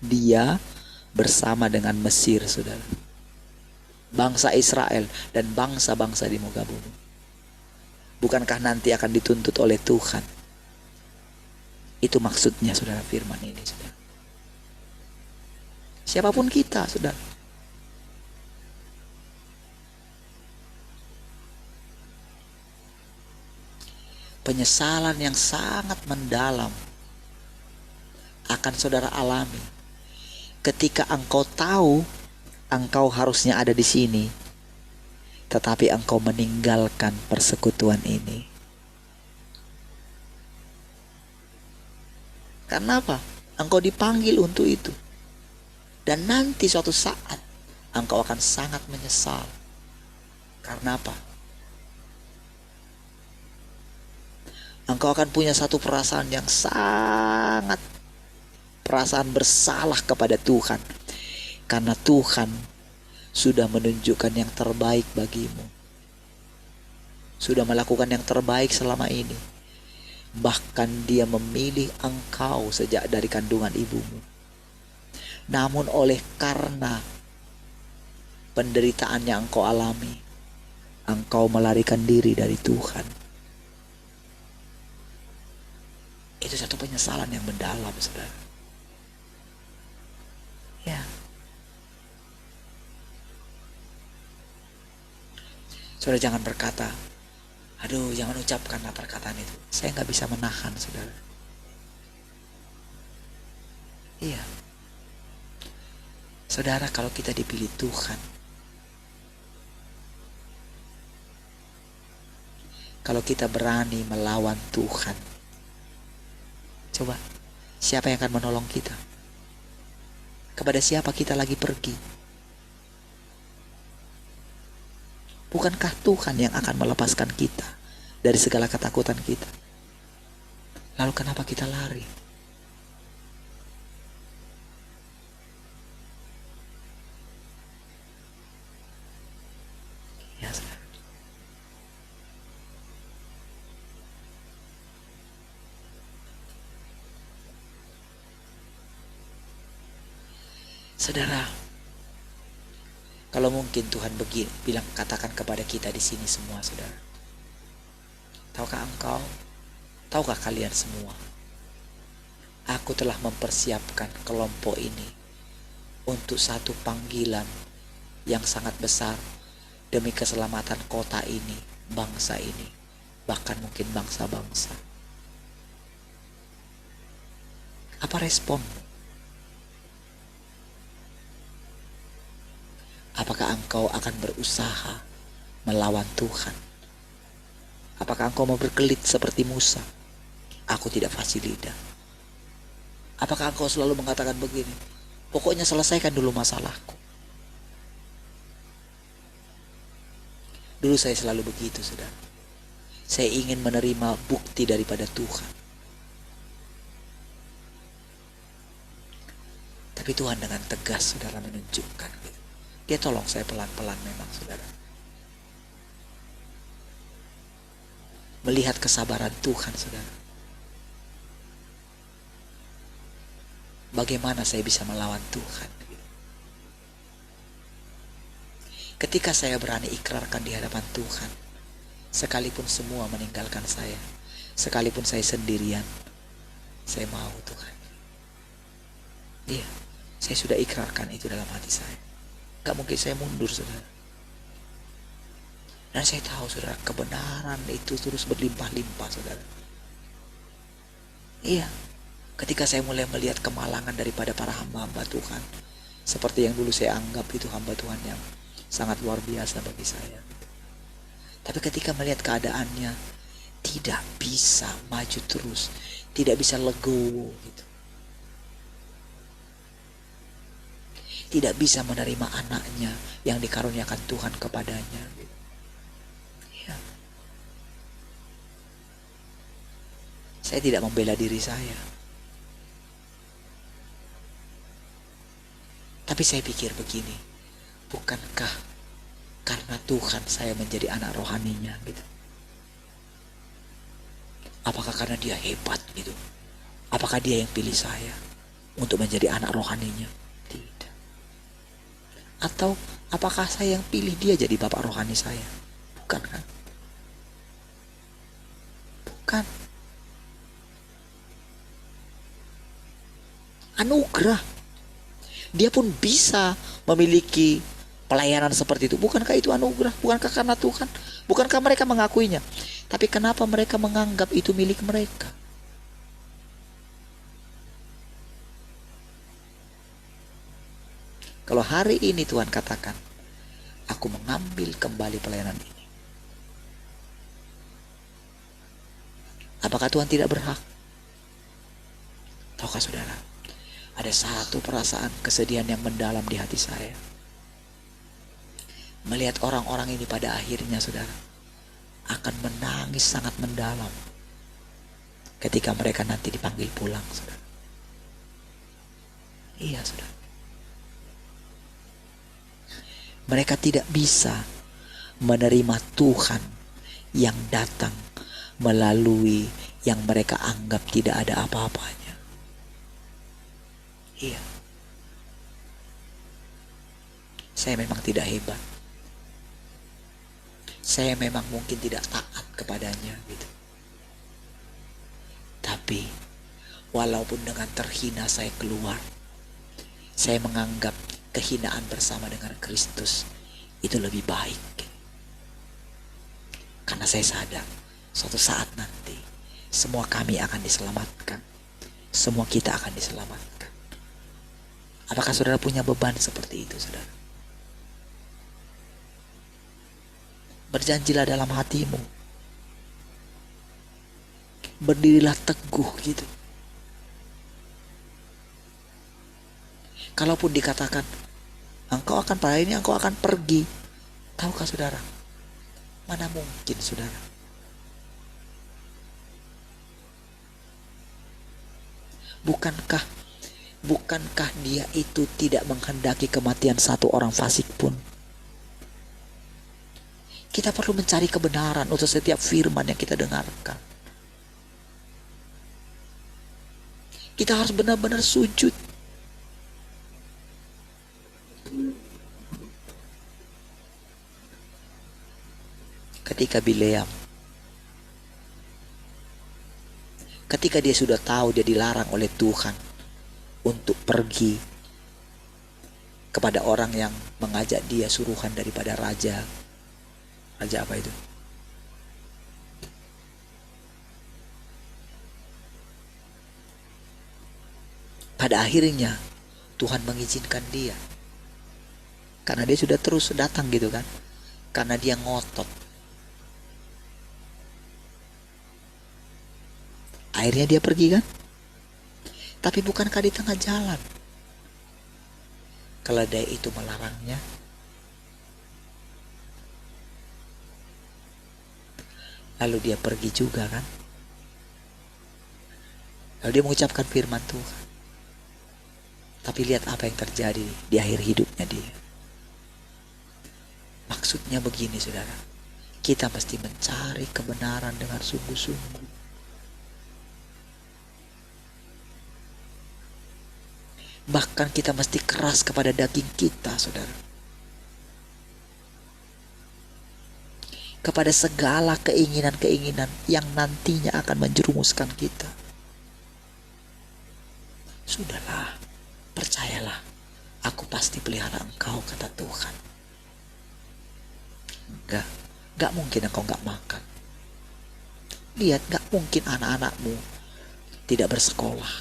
Speaker 3: Dia bersama dengan Mesir, saudara. Bangsa Israel dan bangsa-bangsa di muka bumi. Bukankah nanti akan dituntut oleh Tuhan? Itu maksudnya, saudara, firman ini, saudara. Siapapun kita, saudara. Penyesalan yang sangat mendalam akan saudara alami ketika engkau tahu engkau harusnya ada di sini, tetapi engkau meninggalkan persekutuan ini. Karena apa? Engkau dipanggil untuk itu. Dan nanti suatu saat engkau akan sangat menyesal. Karena apa? Engkau akan punya satu perasaan yang sangat, perasaan bersalah kepada Tuhan. Karena Tuhan sudah menunjukkan yang terbaik bagimu. Sudah melakukan yang terbaik selama ini. Bahkan dia memilih engkau sejak dari kandungan ibumu. Namun oleh karena penderitaan yang engkau alami, engkau melarikan diri dari Tuhan. Itu satu penyesalan yang mendalam, saudara. Ya. Saudara jangan berkata, aduh jangan ucapkanlah perkataan itu. Saya nggak bisa menahan, saudara. Iya. Saudara, kalau kita dipilih Tuhan, kalau kita berani melawan Tuhan, coba, siapa yang akan menolong kita? Kepada siapa kita lagi pergi? Bukankah Tuhan yang akan melepaskan kita dari segala ketakutan kita? Lalu kenapa kita lari? Ya, saudara. Saudara, kalau mungkin Tuhan bilang, katakan kepada kita di sini semua, saudara. Tahukah engkau? Tahukah kalian semua? Aku telah mempersiapkan kelompok ini untuk satu panggilan yang sangat besar demi keselamatan kota ini, bangsa ini, bahkan mungkin bangsa-bangsa. Apa responmu? Apakah engkau akan berusaha melawan Tuhan? Apakah engkau mau berkelit seperti Musa? Aku tidak fasih lidah. Apakah engkau selalu mengatakan begini? Pokoknya selesaikan dulu masalahku. Dulu saya selalu begitu, saudara. Saya ingin menerima bukti daripada Tuhan. Tapi Tuhan dengan tegas, saudara, menunjukkan gitu. Dia tolong saya pelan-pelan memang, saudara. Melihat kesabaran Tuhan, saudara. Bagaimana saya bisa melawan Tuhan? Ketika saya berani ikrarkan di hadapan Tuhan, sekalipun semua meninggalkan saya, sekalipun saya sendirian, saya mau Tuhan. Iya, saya sudah ikrarkan itu dalam hati saya. Gak mungkin saya mundur, saudara. Dan saya tahu, saudara, kebenaran itu terus berlimpah-limpah, saudara. Iya, ketika saya mulai melihat kemalangan daripada para hamba-hamba Tuhan, seperti yang dulu saya anggap itu hamba Tuhan yang sangat luar biasa bagi saya. Tapi ketika melihat keadaannya, tidak bisa maju terus, tidak bisa legowo gitu. tidak bisa menerima anaknya yang dikaruniakan Tuhan kepadanya. Ya. Saya tidak membela diri saya, tapi saya pikir begini, bukankah karena Tuhan saya menjadi anak rohaninya gitu? Apakah karena dia hebat gitu? Apakah dia yang pilih saya untuk menjadi anak rohaninya? Tidak. Atau apakah saya yang pilih dia jadi bapak rohani saya? Bukan kan? Bukan. Anugerah. Dia pun bisa memiliki pelayanan seperti itu. Bukankah itu anugerah? Bukankah karena Tuhan? Bukankah mereka mengakuinya? Tapi kenapa mereka menganggap itu milik mereka? Kalau hari ini Tuhan katakan, aku mengambil kembali pelayanan ini, apakah Tuhan tidak berhak? Tahukah saudara, ada satu perasaan kesedihan yang mendalam di hati saya, melihat orang-orang ini pada akhirnya saudara akan menangis sangat mendalam ketika mereka nanti dipanggil pulang, saudara. Iya, saudara. Mereka tidak bisa menerima Tuhan yang datang melalui yang mereka anggap tidak ada apa-apanya. Iya. Saya memang tidak hebat. Saya memang mungkin tidak taat kepadanya gitu. Tapi walaupun dengan terhina saya keluar, saya menganggap kehinaan bersama dengan Kristus itu lebih baik. Karena saya sadar suatu saat nanti semua kami akan diselamatkan. Semua kita akan diselamatkan. Apakah saudara punya beban seperti itu, saudara? Berjanjilah dalam hatimu, berdirilah teguh gitu. Kalaupun dikatakan engkau akan pada ini engkau akan pergi, tahukah saudara, mana mungkin saudara? Bukankah dia itu tidak menghendaki kematian satu orang fasik pun? Kita perlu mencari kebenaran untuk setiap firman yang kita dengarkan. Kita harus benar-benar sujud. Ketika Bileam, ketika dia sudah tahu dia dilarang oleh Tuhan untuk pergi kepada orang yang mengajak dia suruhan daripada raja apa itu? Pada akhirnya Tuhan mengizinkan dia, karena dia sudah terus datang gitu kan, karena dia ngotot. Akhirnya dia pergi kan, tapi bukankah di tengah jalan keledai itu melarangnya? Lalu dia pergi juga kan. Lalu dia mengucapkan firman Tuhan. Tapi lihat apa yang terjadi di akhir hidupnya dia. Maksudnya begini saudara, kita mesti mencari kebenaran dengan sungguh-sungguh. Bahkan kita mesti keras kepada daging kita saudara. Kepada segala keinginan-keinginan yang nantinya akan menjerumuskan kita. Sudahlah, percayalah, aku pasti pelihara engkau, kata Tuhan. Enggak mungkin engkau enggak makan. Lihat, enggak mungkin anak-anakmu tidak bersekolah.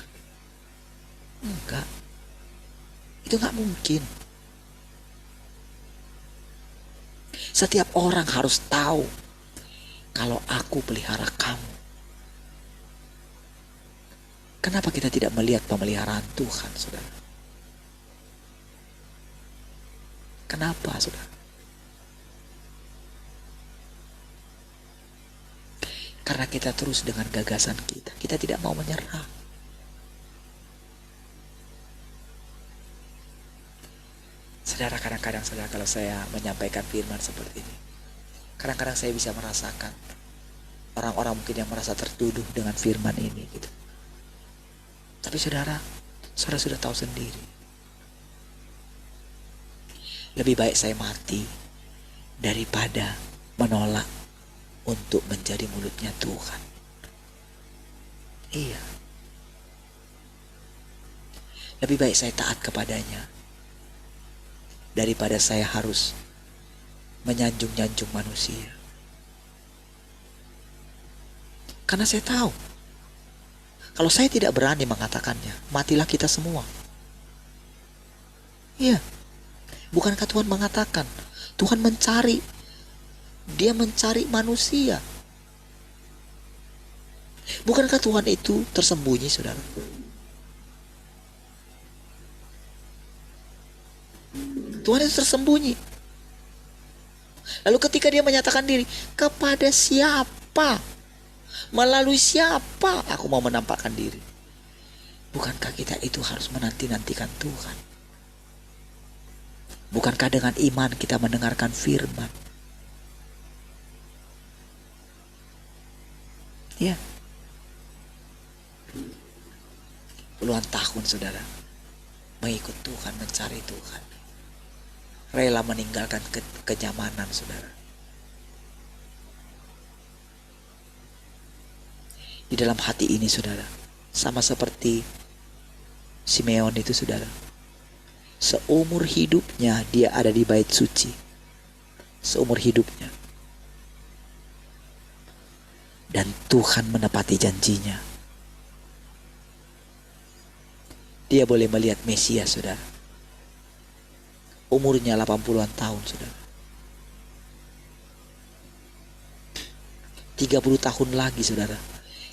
Speaker 3: Enggak. Itu enggak mungkin. Setiap orang harus tahu kalau aku pelihara kamu. Kenapa kita tidak melihat pemeliharaan Tuhan, saudara? Kenapa, saudara? Karena kita terus dengan gagasan kita. Kita tidak mau menyerah. Saudara, kadang-kadang saudara, kalau saya menyampaikan firman seperti ini, kadang-kadang saya bisa merasakan orang-orang mungkin yang merasa tertuduh dengan firman ini gitu. Tapi saudara sudah tahu sendiri. Lebih baik saya mati daripada menolak untuk menjadi mulutnya Tuhan. Iya. Lebih baik saya taat kepadanya daripada saya harus menyanjung-nyanjung manusia. Karena saya tahu, kalau saya tidak berani mengatakannya, matilah kita semua. Iya. Bukankah Tuhan mengatakan, Tuhan mencari, Dia mencari manusia. Bukankah Tuhan itu tersembunyi, saudara? Tuhan itu tersembunyi. Lalu ketika Dia menyatakan diri, kepada siapa? Melalui siapa aku mau menampakkan diri? Bukankah kita itu harus menanti-nantikan Tuhan? Bukankah dengan iman kita mendengarkan firman? Ya. Puluhan tahun saudara mengikut Tuhan, mencari Tuhan. Rela meninggalkan kenyamanan saudara. Di dalam hati ini saudara, sama seperti Simeon itu saudara, seumur hidupnya dia ada di bait suci. Seumur hidupnya. Dan Tuhan menepati janjinya. Dia boleh melihat Mesias saudara. Umurnya 80-an tahun saudara. 30 tahun lagi saudara,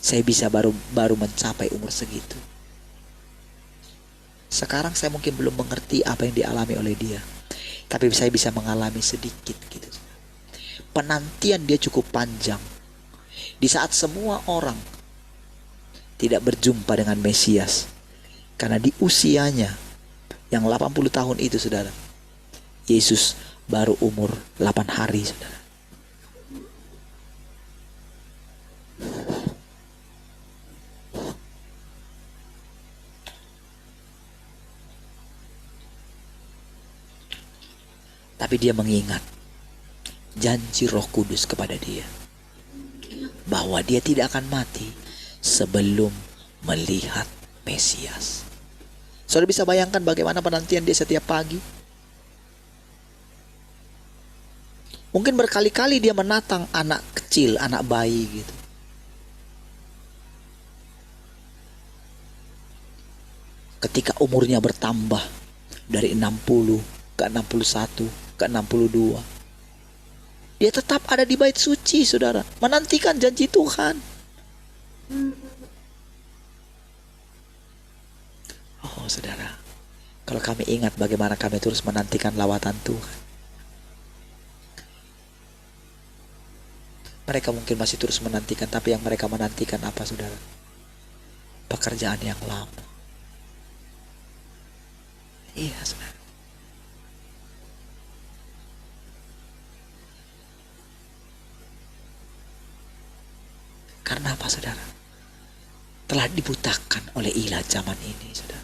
Speaker 3: saya bisa baru mencapai umur segitu. Sekarang saya mungkin belum mengerti apa yang dialami oleh dia, tapi saya bisa mengalami sedikit gitu. Penantian dia cukup panjang. Di saat semua orang tidak berjumpa dengan Mesias, karena di usianya yang 80 tahun itu saudara, Yesus baru umur 8 hari saudara. Tapi dia mengingat janji Roh Kudus kepada dia, bahwa dia tidak akan mati sebelum melihat Mesias. Saudara bisa bayangkan bagaimana penantian dia setiap pagi? Mungkin berkali-kali dia menatang anak kecil, anak bayi gitu. Ketika umurnya bertambah dari 60 ke 61 ke 62, dia tetap ada di bait suci saudara, menantikan janji Tuhan. Oh saudara, kalau kami ingat bagaimana kami terus menantikan lawatan Tuhan, mereka mungkin masih terus menantikan, tapi yang mereka menantikan apa saudara? Pekerjaan yang lama. Iya saudara. Karena apa saudara? Telah dibutakan oleh ilah zaman ini saudara.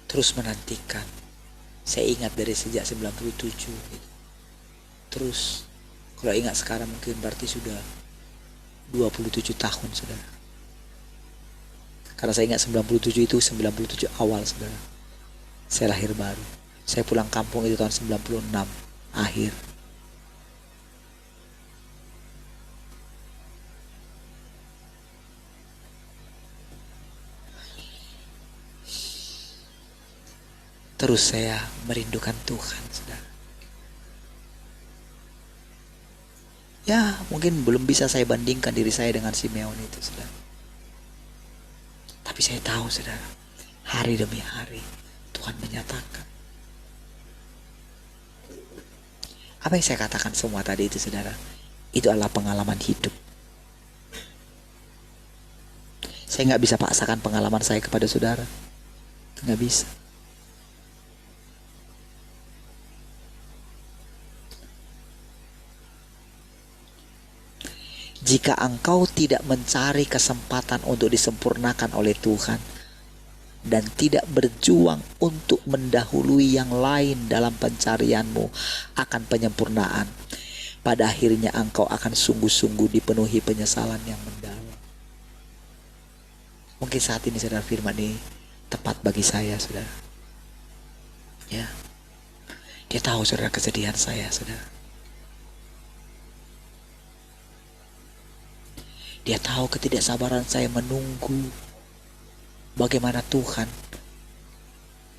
Speaker 3: Terus menantikan. Saya ingat dari sejak 97 gitu. Terus kalau ingat sekarang mungkin berarti sudah 27 tahun saudara. Karena saya ingat 97 itu 97 awal saudara. Saya lahir baru. Saya pulang kampung itu tahun 96 akhir. Terus saya merindukan Tuhan saudara. Ya, mungkin belum bisa saya bandingkan diri saya dengan Simeon itu, saudara. Tapi saya tahu, saudara, hari demi hari Tuhan menyatakan. Apa yang saya katakan semua tadi itu, saudara, itu adalah pengalaman hidup. Saya nggak bisa paksakan pengalaman saya kepada saudara. Nggak bisa. Jika engkau tidak mencari kesempatan untuk disempurnakan oleh Tuhan dan tidak berjuang untuk mendahului yang lain dalam pencarianmu akan penyempurnaan, pada akhirnya engkau akan sungguh-sungguh dipenuhi penyesalan yang mendalam. Mungkin saat ini saudara firman ini tepat bagi saya, saudara. Ya, dia tahu saudara kesedihan saya, saudara. Dia tahu ketidaksabaran saya menunggu bagaimana Tuhan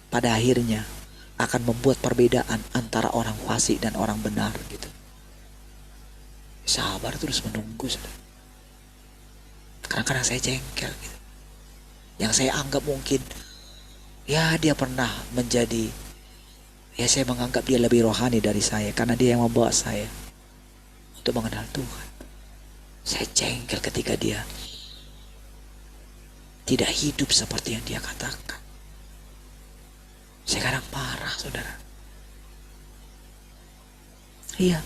Speaker 3: pada akhirnya akan membuat perbedaan antara orang fasik dan orang benar gitu. Sabar terus menunggu, saudara. Kadang-kadang saya jengkel gitu. Yang saya anggap mungkin ya dia pernah menjadi, ya saya menganggap dia lebih rohani dari saya karena dia yang membawa saya untuk mengenal Tuhan. Saya jengkel ketika dia tidak hidup seperti yang dia katakan. Saya kadang marah, saudara. Iya.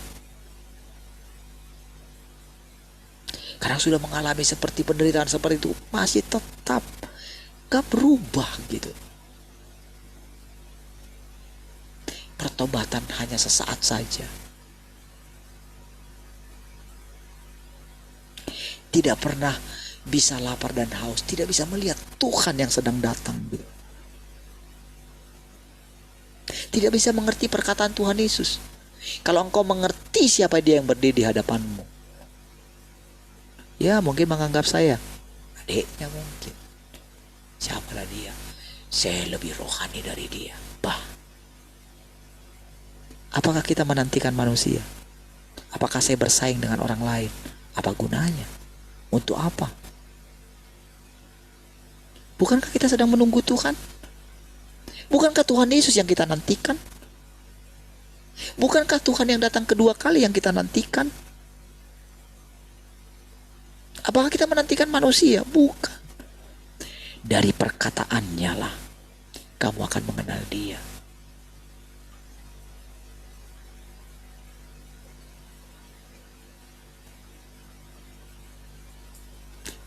Speaker 3: Kadang sudah mengalami seperti penderitaan seperti itu, masih tetap gak berubah gitu. Pertobatan hanya sesaat saja. Tidak pernah bisa lapar dan haus, tidak bisa melihat Tuhan yang sedang datang. Tidak bisa mengerti perkataan Tuhan Yesus. Kalau engkau mengerti siapa dia yang berdiri di hadapanmu, ya mungkin menganggap saya adiknya mungkin. Siapalah dia? Saya lebih rohani dari dia. Bah. Apakah kita menantikan manusia? Apakah saya bersaing dengan orang lain? Apa gunanya? Untuk apa? Bukankah kita sedang menunggu Tuhan? Bukankah Tuhan Yesus yang kita nantikan? Bukankah Tuhan yang datang kedua kali yang kita nantikan? Apakah kita menantikan manusia? Bukan. Dari perkataannya lah kamu akan mengenal dia.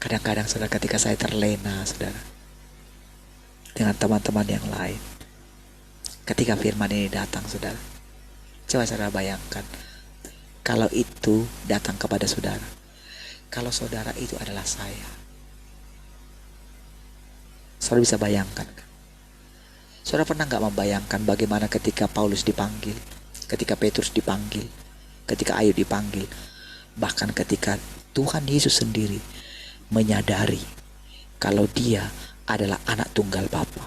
Speaker 3: Kadang-kadang saudara, ketika saya terlena saudara dengan teman-teman yang lain, ketika firman ini datang saudara, coba saudara bayangkan kalau itu datang kepada saudara, kalau saudara itu adalah saya, saudara bisa bayangkan kan? Saudara pernah gak membayangkan bagaimana ketika Paulus dipanggil, ketika Petrus dipanggil, ketika Ayub dipanggil, bahkan ketika Tuhan Yesus sendiri menyadari kalau dia adalah anak tunggal Bapa.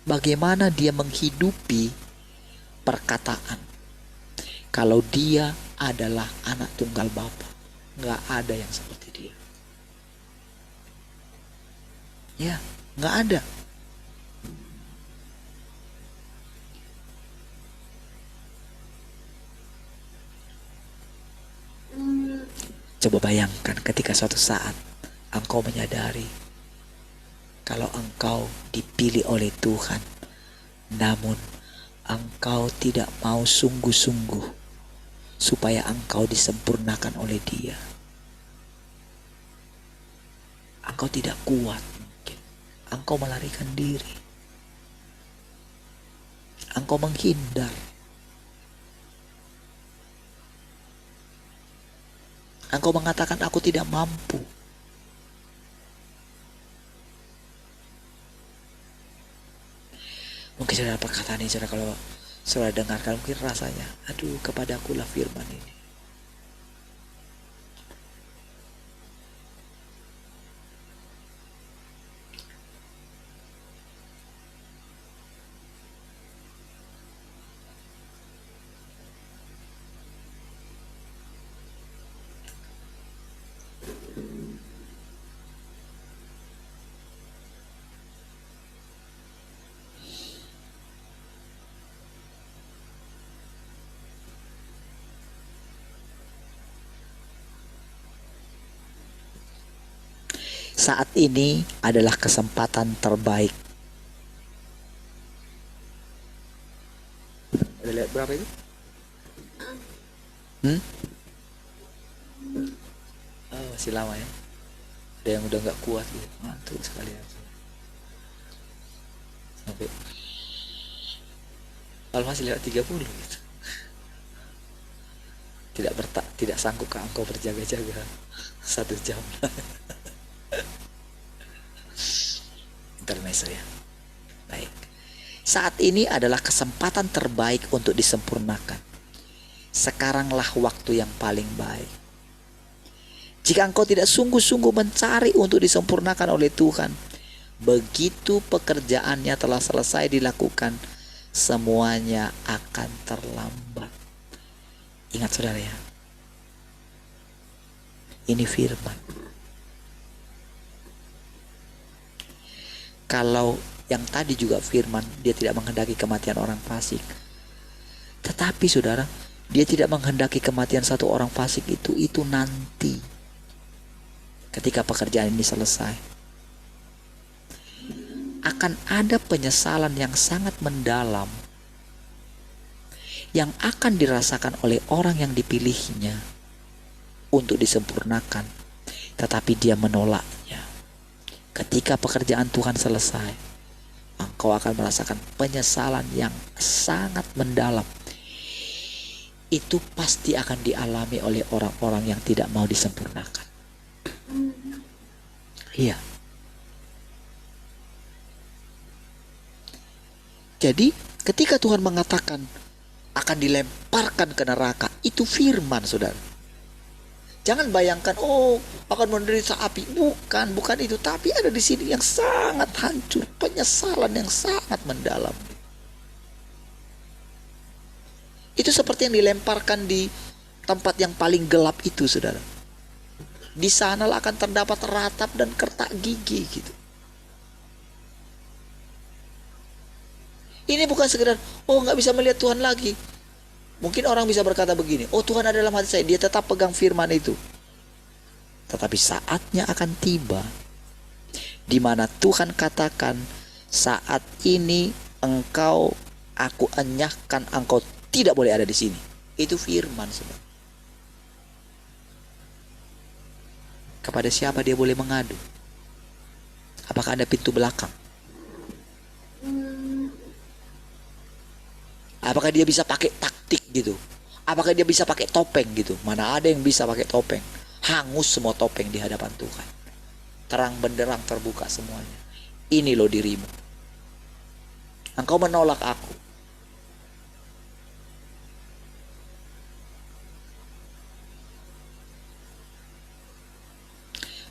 Speaker 3: Bagaimana dia menghidupi perkataan kalau dia adalah anak tunggal Bapa. Nggak ada yang seperti dia. Ya, nggak ada. Coba bayangkan ketika suatu saat engkau menyadari kalau engkau dipilih oleh Tuhan, namun engkau tidak mau sungguh-sungguh supaya engkau disempurnakan oleh Dia. Engkau tidak kuat mungkin. Engkau melarikan diri. Engkau menghindar. Engkau mengatakan aku tidak mampu. Mungkin saudara perkataan ini saudara kalau saudara dengarkan mungkin rasanya, aduh kepadakulah firman ini. Saat ini adalah kesempatan terbaik. Udah lihat berapa itu? Oh, masih lama ya. Ada yang udah nggak kuat gitu. Mantul sekali ya. Sampai kalau masih lewat 30 gitu. Tidak sanggup kah engkau berjaga-jaga 1 jam. Intermezzo ya. Baik. Saat ini adalah kesempatan terbaik untuk disempurnakan. Sekaranglah waktu yang paling baik. Jika engkau tidak sungguh-sungguh mencari untuk disempurnakan oleh Tuhan, begitu pekerjaannya telah selesai dilakukan, semuanya akan terlambat. Ingat saudara ya, ini firman. Kalau yang tadi juga firman, dia tidak menghendaki kematian orang fasik. Tetapi saudara, dia tidak menghendaki kematian satu orang fasik itu nanti. Ketika pekerjaan ini selesai, akan ada penyesalan yang sangat mendalam yang akan dirasakan oleh orang yang dipilihnya untuk disempurnakan, tetapi dia menolaknya. Ketika pekerjaan Tuhan selesai, engkau akan merasakan penyesalan yang sangat mendalam. Itu pasti akan dialami oleh orang-orang yang tidak mau disempurnakan. Iya. Jadi ketika Tuhan mengatakan akan dilemparkan ke neraka, itu firman saudara. Jangan bayangkan, oh akan menderita api. Bukan itu. Tapi ada di sini yang sangat hancur, penyesalan yang sangat mendalam. Itu seperti yang dilemparkan di tempat yang paling gelap itu saudara. Di sanalah akan terdapat ratap dan kertak gigi gitu. Ini bukan sekedar, oh nggak bisa melihat Tuhan lagi. Mungkin orang bisa berkata begini, oh Tuhan ada dalam hati saya, dia tetap pegang firman itu. Tetapi saatnya akan tiba, di mana Tuhan katakan, saat ini aku enyahkan, engkau tidak boleh ada di sini. Itu firman saudara. Kepada siapa dia boleh mengadu? Apakah ada pintu belakang? Apakah dia bisa pakai taktik gitu? Apakah dia bisa pakai topeng gitu? Mana ada yang bisa pakai topeng? Hangus semua topeng di hadapan Tuhan. Terang benderang terbuka semuanya. Ini loh dirimu. Engkau menolak aku.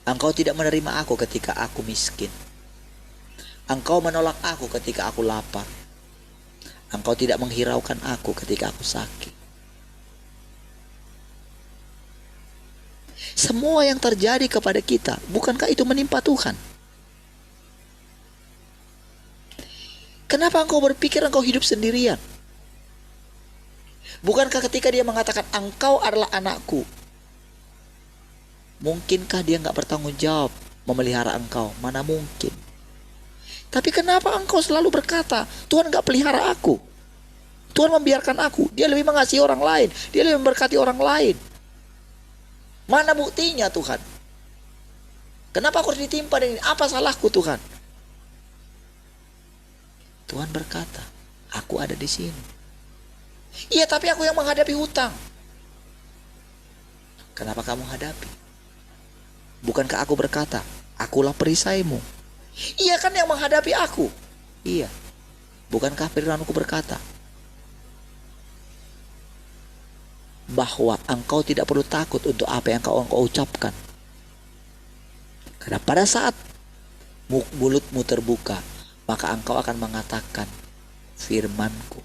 Speaker 3: Engkau tidak menerima aku ketika aku miskin. Engkau menolak aku ketika aku lapar. Engkau tidak menghiraukan aku ketika aku sakit. Semua yang terjadi kepada kita, bukankah itu menimpa Tuhan? Kenapa engkau berpikir engkau hidup sendirian? Bukankah ketika dia mengatakan engkau adalah anakku, mungkinkah dia nggak bertanggung jawab memelihara engkau? Mana mungkin. Tapi kenapa engkau selalu berkata, Tuhan gak pelihara aku. Tuhan membiarkan aku. Dia lebih mengasihi orang lain. Dia lebih memberkati orang lain. Mana buktinya Tuhan? Kenapa aku harus ditimpa dengan ini? Apa salahku Tuhan? Tuhan berkata, aku ada di sini. Iya, tapi aku yang menghadapi hutang. Kenapa kamu hadapi? Bukankah aku berkata, akulah perisaimu? Iya kan yang menghadapi aku. Iya. Bukankah firman-Ku berkata bahwa engkau tidak perlu takut untuk apa yang engkau ucapkan. Karena pada saat mulutmu terbuka, maka engkau akan mengatakan firman-Ku.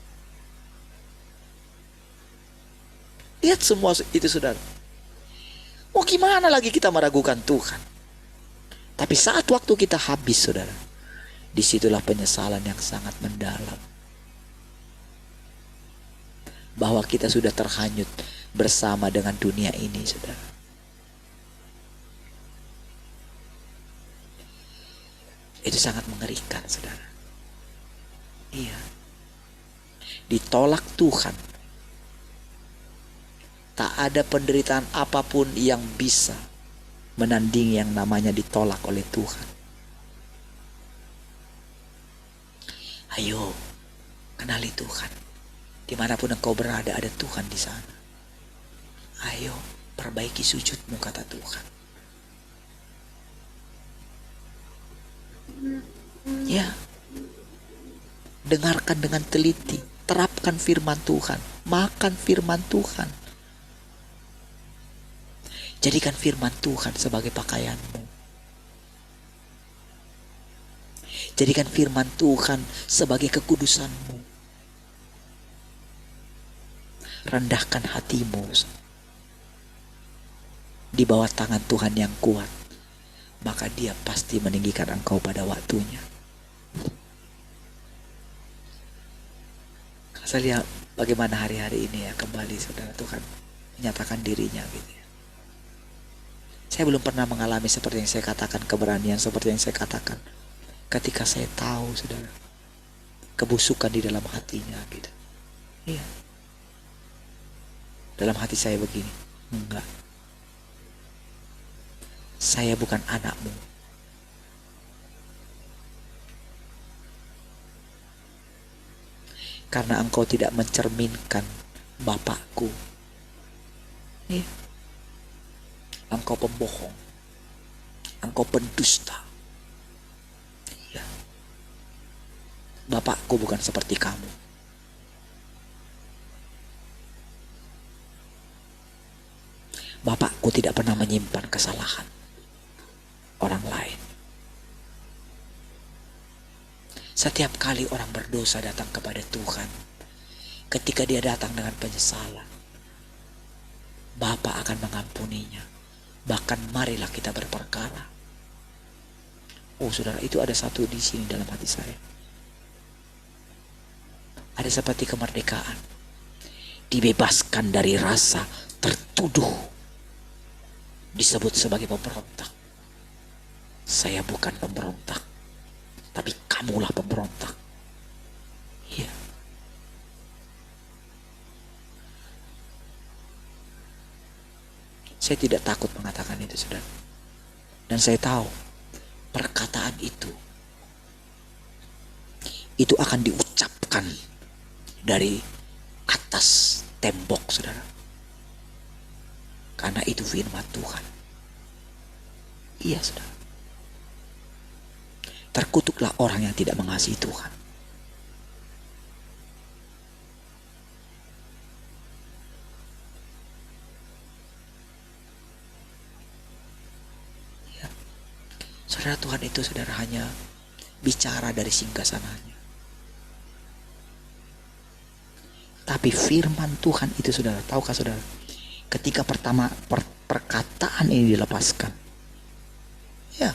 Speaker 3: Lihat semua itu saudara. Mau gimana lagi kita meragukan Tuhan? Tapi saat waktu kita habis saudara, disitulah penyesalan yang sangat mendalam. Bahwa kita sudah terhanyut bersama dengan dunia ini saudara. Itu sangat mengerikan, saudara. Iya. Ditolak Tuhan. Tak ada penderitaan apapun yang bisa menandingi yang namanya ditolak oleh Tuhan. Ayo, kenali Tuhan. Dimanapun engkau berada, ada Tuhan di sana. Ayo, perbaiki sujudmu, kata Tuhan. Ya, dengarkan dengan teliti, terapkan firman Tuhan, makan firman Tuhan. Jadikan firman Tuhan sebagai pakaianmu. Jadikan firman Tuhan sebagai kekudusanmu. Rendahkan hatimu di bawah tangan Tuhan yang kuat, maka Dia pasti meninggikan engkau pada waktunya. Saya lihat bagaimana hari-hari ini ya, kembali saudara, Tuhan menyatakan dirinya gitu ya. Saya belum pernah mengalami seperti yang saya katakan, keberanian seperti yang saya katakan, ketika saya tahu saudara kebusukan di dalam hatinya gitu. Iya. Dalam hati saya begini, enggak. Saya bukan anakmu. Karena engkau tidak mencerminkan Bapakku. Iya. Engkau pembohong. Engkau pendusta. Iya. Bapakku bukan seperti kamu. Bapakku tidak pernah menyimpan kesalahan orang lain. Setiap kali orang berdosa datang kepada Tuhan, ketika dia datang dengan penyesalan, Bapa akan mengampuninya. Bahkan marilah kita berperkara. Oh saudara, itu ada satu di sini dalam hati saya. Ada seperti kemerdekaan. Dibebaskan dari rasa tertuduh. Disebut sebagai pemberontak. Saya bukan pemberontak, tapi kamulah pemberontak. Iya. Saya tidak takut mengatakan itu, saudara. Dan saya tahu perkataan itu akan diucapkan dari atas tembok, saudara. Karena itu firman Tuhan. Iya, saudara. Terkutuklah orang yang tidak mengasihi Tuhan. Ya. Saudara, Tuhan itu saudara hanya bicara dari singgasananya. Tapi firman Tuhan itu saudara, tahukah saudara? Ketika pertama perkataan ini dilepaskan, ya,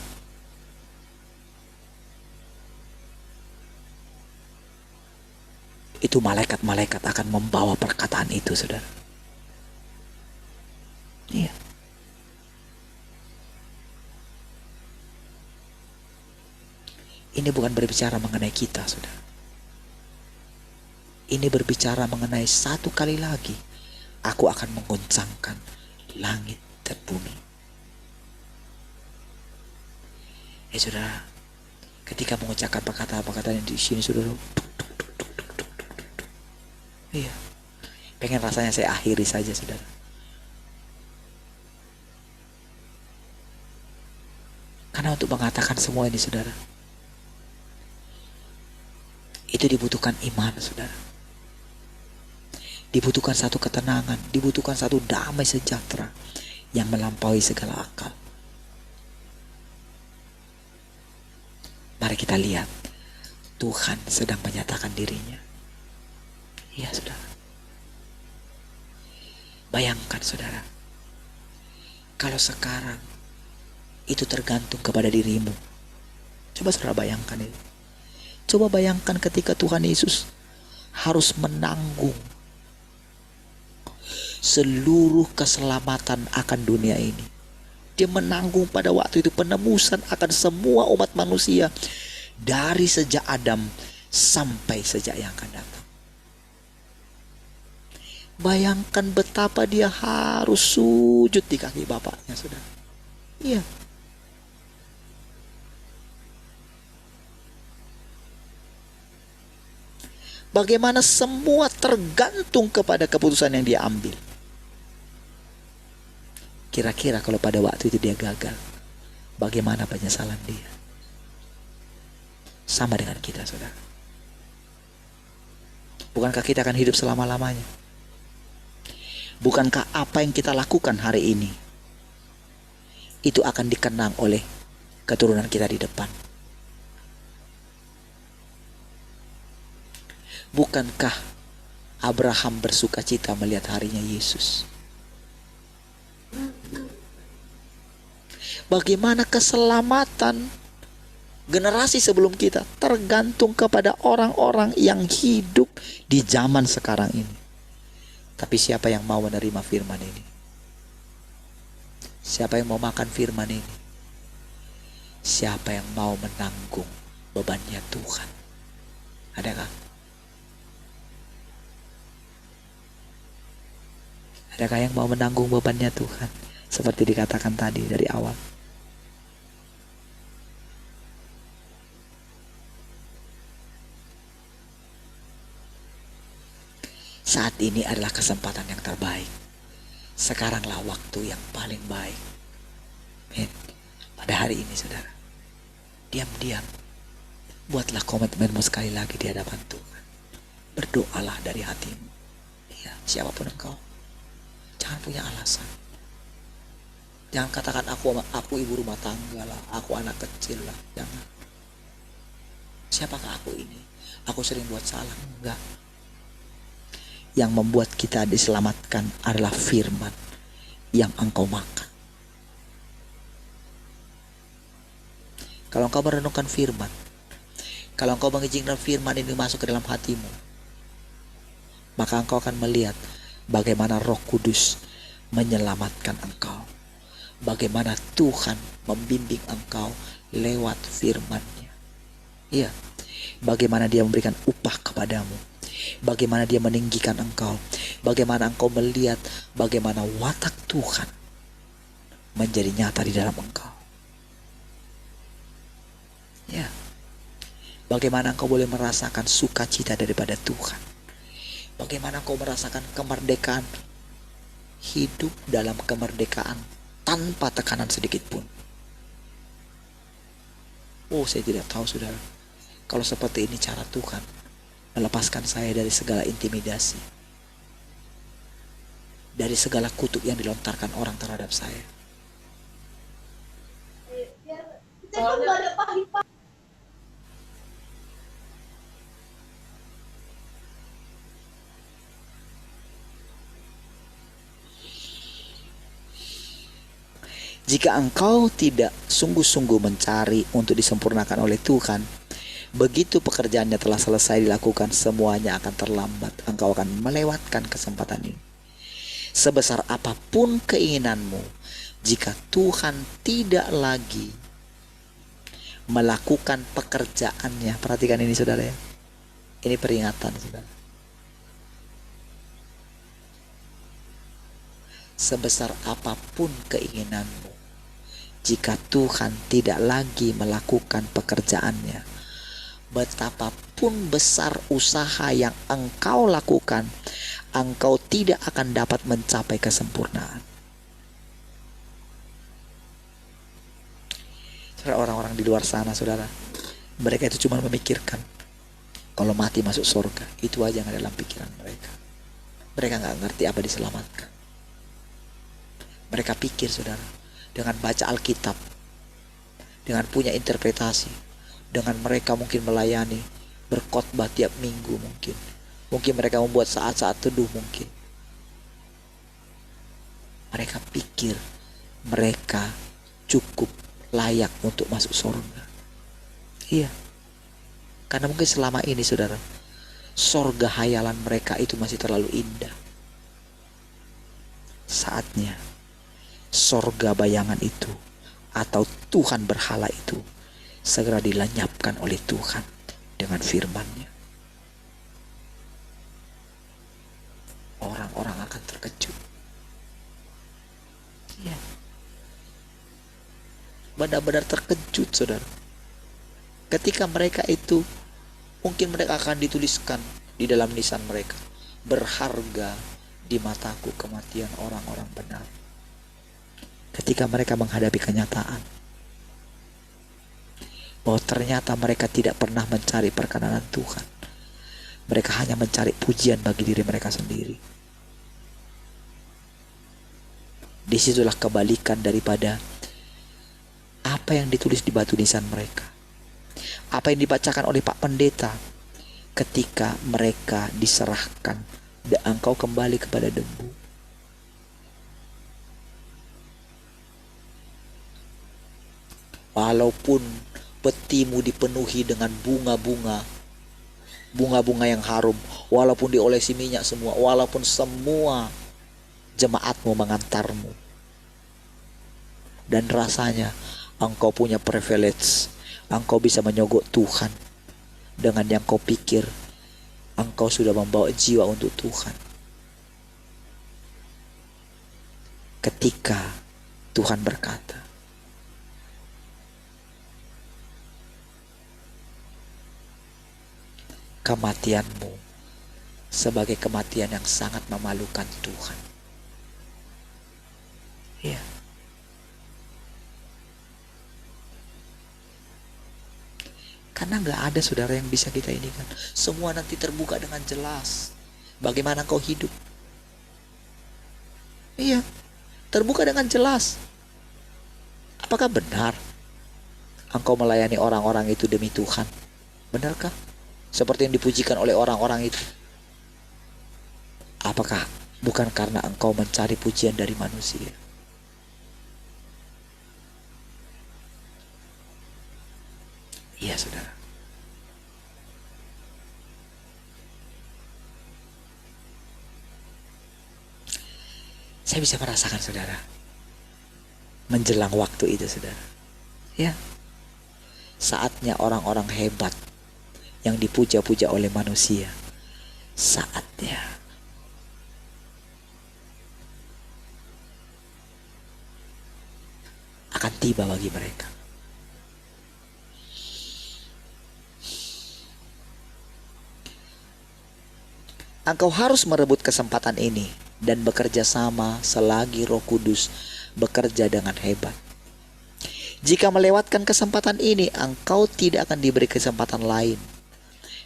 Speaker 3: itu malaikat-malaikat akan membawa perkataan itu, saudara. Iya. Ini bukan berbicara mengenai kita, saudara. Ini berbicara mengenai satu kali lagi. Aku akan menggoncangkan langit dan bumi. Saudara, ketika mengucapkan perkataan-perkataan di sini, saudara, iya, pengen rasanya saya akhiri saja, saudara. Karena untuk mengatakan semua ini, saudara, itu dibutuhkan iman, saudara. Dibutuhkan satu ketenangan, dibutuhkan satu damai sejahtera yang melampaui segala akal. Mari kita lihat, Tuhan sedang menyatakan dirinya. Iya, saudara. Bayangkan, saudara, kalau sekarang itu tergantung kepada dirimu. Coba saudara bayangkan itu. Coba bayangkan ketika Tuhan Yesus harus menanggung seluruh keselamatan akan dunia ini. Dia menanggung pada waktu itu penebusan akan semua umat manusia. dari sejak Adam sampai sejak yang akan datang. Bayangkan betapa dia harus sujud di kaki bapaknya, saudara. Iya. Bagaimana semua tergantung kepada keputusan yang dia ambil. Kira-kira kalau pada waktu itu dia gagal, bagaimana penyesalan dia? Sama dengan kita, saudara. Bukankah kita akan hidup selama-lamanya? Bukankah apa yang kita lakukan hari ini itu akan dikenang oleh keturunan kita di depan? Bukankah Abraham bersuka cita melihat harinya Yesus? Bagaimana keselamatan generasi sebelum kita tergantung kepada orang-orang yang hidup di zaman sekarang ini. Tapi siapa yang mau menerima firman ini? Siapa yang mau makan firman ini? Siapa yang mau menanggung bebannya Tuhan? Adakah? Adakah yang mau menanggung bebannya Tuhan? Seperti dikatakan tadi dari awal. Saat ini adalah kesempatan yang terbaik. Sekaranglah waktu yang paling baik. Pada hari ini, saudara, diam-diam buatlah komitmenmu sekali lagi di hadapan Tuhan. Berdoalah dari hatimu. Ya, siapapun engkau, jangan punya alasan. Jangan katakan aku ibu rumah tangga lah, aku anak kecil lah. Jangan. Siapakah aku ini? Aku sering buat salah. Enggak. Yang membuat kita diselamatkan adalah firman yang engkau makan. Kalau engkau merenungkan firman, kalau engkau mengizinkan firman ini masuk ke dalam hatimu, maka engkau akan melihat bagaimana Roh Kudus menyelamatkan engkau. Bagaimana Tuhan membimbing engkau lewat firman-Nya. Iya. Bagaimana Dia memberikan upah kepadamu. Bagaimana Dia meninggikan engkau. Bagaimana engkau melihat bagaimana watak Tuhan menjadi nyata di dalam engkau. Ya. Bagaimana engkau boleh merasakan sukacita daripada Tuhan. Bagaimana engkau merasakan kemerdekaan. Hidup dalam kemerdekaan tanpa tekanan sedikit pun. Oh, saya tidak tahu, saudara. Kalau seperti ini cara Tuhan melepaskan saya dari segala intimidasi, dari segala kutuk yang dilontarkan orang terhadap saya. Jika engkau tidak sungguh-sungguh mencari untuk disempurnakan oleh Tuhan, begitu pekerjaannya telah selesai dilakukan, semuanya akan terlambat. Engkau akan melewatkan kesempatan ini. Sebesar apapun keinginanmu, jika Tuhan tidak lagi melakukan pekerjaannya, perhatikan ini, saudara ya. Ini peringatan, saudara. Sebesar apapun keinginanmu, jika Tuhan tidak lagi melakukan pekerjaannya, betapapun besar usaha yang engkau lakukan, engkau tidak akan dapat mencapai kesempurnaan. Saudara, orang-orang di luar sana, saudara, mereka itu cuma memikirkan kalau mati masuk surga. Itu aja yang ada dalam pikiran mereka. Mereka gak ngerti apa diselamatkan. Mereka pikir, saudara, dengan baca Alkitab, dengan punya interpretasi, dengan mereka mungkin melayani, berkhotbah tiap minggu mungkin mereka membuat saat-saat teduh mungkin. Mereka pikir mereka cukup layak untuk masuk surga. Iya. Karena mungkin selama ini, saudara, surga hayalan mereka itu masih terlalu indah. Saatnya surga bayangan itu atau Tuhan berhala itu segera dilenyapkan oleh Tuhan dengan firman-Nya. Orang-orang akan terkejut. Ya. Benar-benar terkejut, saudara. Ketika mereka itu, mungkin mereka akan dituliskan di dalam lisan mereka, berharga di mataku kematian orang-orang benar. Ketika mereka menghadapi kenyataan bahwa ternyata mereka tidak pernah mencari perkenanan Tuhan, mereka hanya mencari pujian bagi diri mereka sendiri. Disitulah kebalikan daripada apa yang ditulis di batu nisan mereka, apa yang dibacakan oleh Pak Pendeta ketika mereka diserahkan dan engkau kembali kepada debu. Walaupun petimu dipenuhi dengan bunga-bunga yang harum, walaupun diolesi minyak semua, walaupun semua jemaatmu mengantarmu, dan rasanya engkau punya privilege, engkau bisa menyogok Tuhan dengan yang kau pikir engkau sudah membawa jiwa untuk Tuhan. Ketika Tuhan berkata, kematianmu sebagai kematian yang sangat memalukan Tuhan. Ya. Karena gak ada saudara yang bisa kita ini kan. Semua nanti terbuka dengan jelas. Bagaimana kau hidup. Iya. Terbuka dengan jelas. Apakah benar engkau melayani orang-orang itu demi Tuhan? Benarkah? Seperti yang dipujikan oleh orang-orang itu. Apakah bukan karena engkau mencari pujian dari manusia? Iya, saudara. Saya bisa merasakan, saudara, menjelang waktu itu, saudara. Ya. Saatnya orang-orang hebat yang dipuja-puja oleh manusia, saatnya akan tiba bagi mereka. Engkau harus merebut kesempatan ini dan bekerja sama selagi Roh Kudus bekerja dengan hebat. Jika melewatkan kesempatan ini, engkau tidak akan diberi kesempatan lain.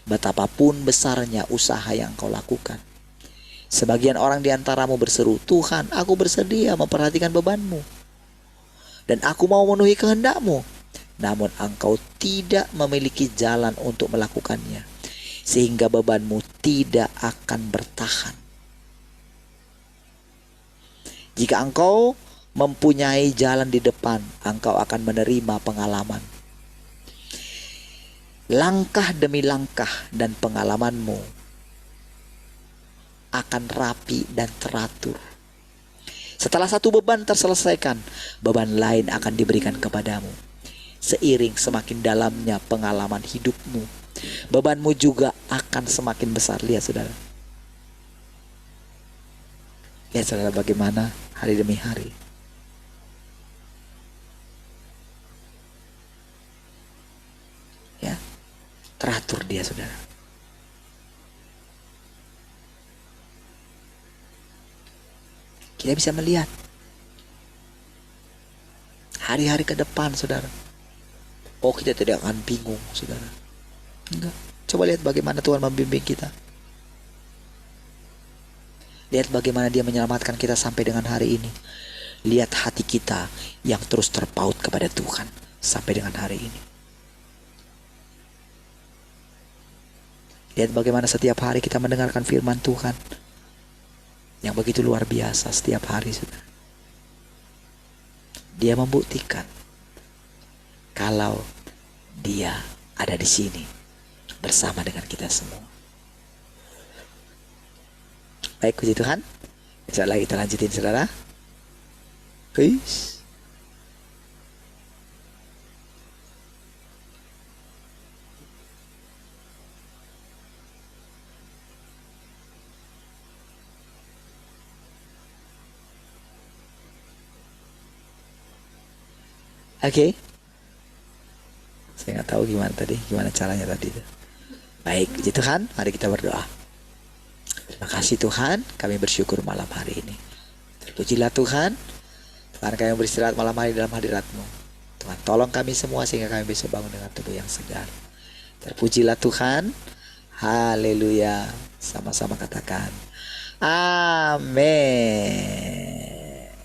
Speaker 3: Betapapun besarnya usaha yang kau lakukan. Sebagian orang di antaramu berseru, Tuhan, aku bersedia memperhatikan bebanmu, dan aku mau memenuhi kehendakmu. Namun engkau tidak memiliki jalan untuk melakukannya, sehingga bebanmu tidak akan bertahan. Jika engkau mempunyai jalan di depan, engkau akan menerima pengalaman. Langkah demi langkah dan pengalamanmu akan rapi dan teratur. Setelah satu beban terselesaikan, beban lain akan diberikan kepadamu. Seiring semakin dalamnya pengalaman hidupmu, bebanmu juga akan semakin besar. Lihat saudara. Lihat saudara bagaimana hari demi hari. Ya, teratur dia saudara. Kita bisa melihat hari-hari ke depan saudara. Oh, kita tidak akan bingung saudara. Enggak. Coba lihat bagaimana Tuhan membimbing kita. Lihat bagaimana dia menyelamatkan kita sampai dengan hari ini. Lihat hati kita yang terus terpaut kepada Tuhan sampai dengan hari ini. Lihat bagaimana setiap hari kita mendengarkan firman Tuhan yang begitu luar biasa setiap hari saudara. Dia membuktikan kalau dia ada di sini bersama dengan kita semua. Baik, puji Tuhan. Besok lagi kita lanjutin saudara. Peace. Oke. Saya nggak tahu gimana caranya tadi. Baik, puji Tuhan, mari kita berdoa. Terima kasih Tuhan, kami bersyukur malam hari ini. Terpujilah Tuhan, Tuhan kami beristirahat malam hari dalam hadirat-Mu. Tuhan tolong kami semua sehingga kami bisa bangun dengan tubuh yang segar. Terpujilah Tuhan, haleluya. Sama-sama katakan, amin.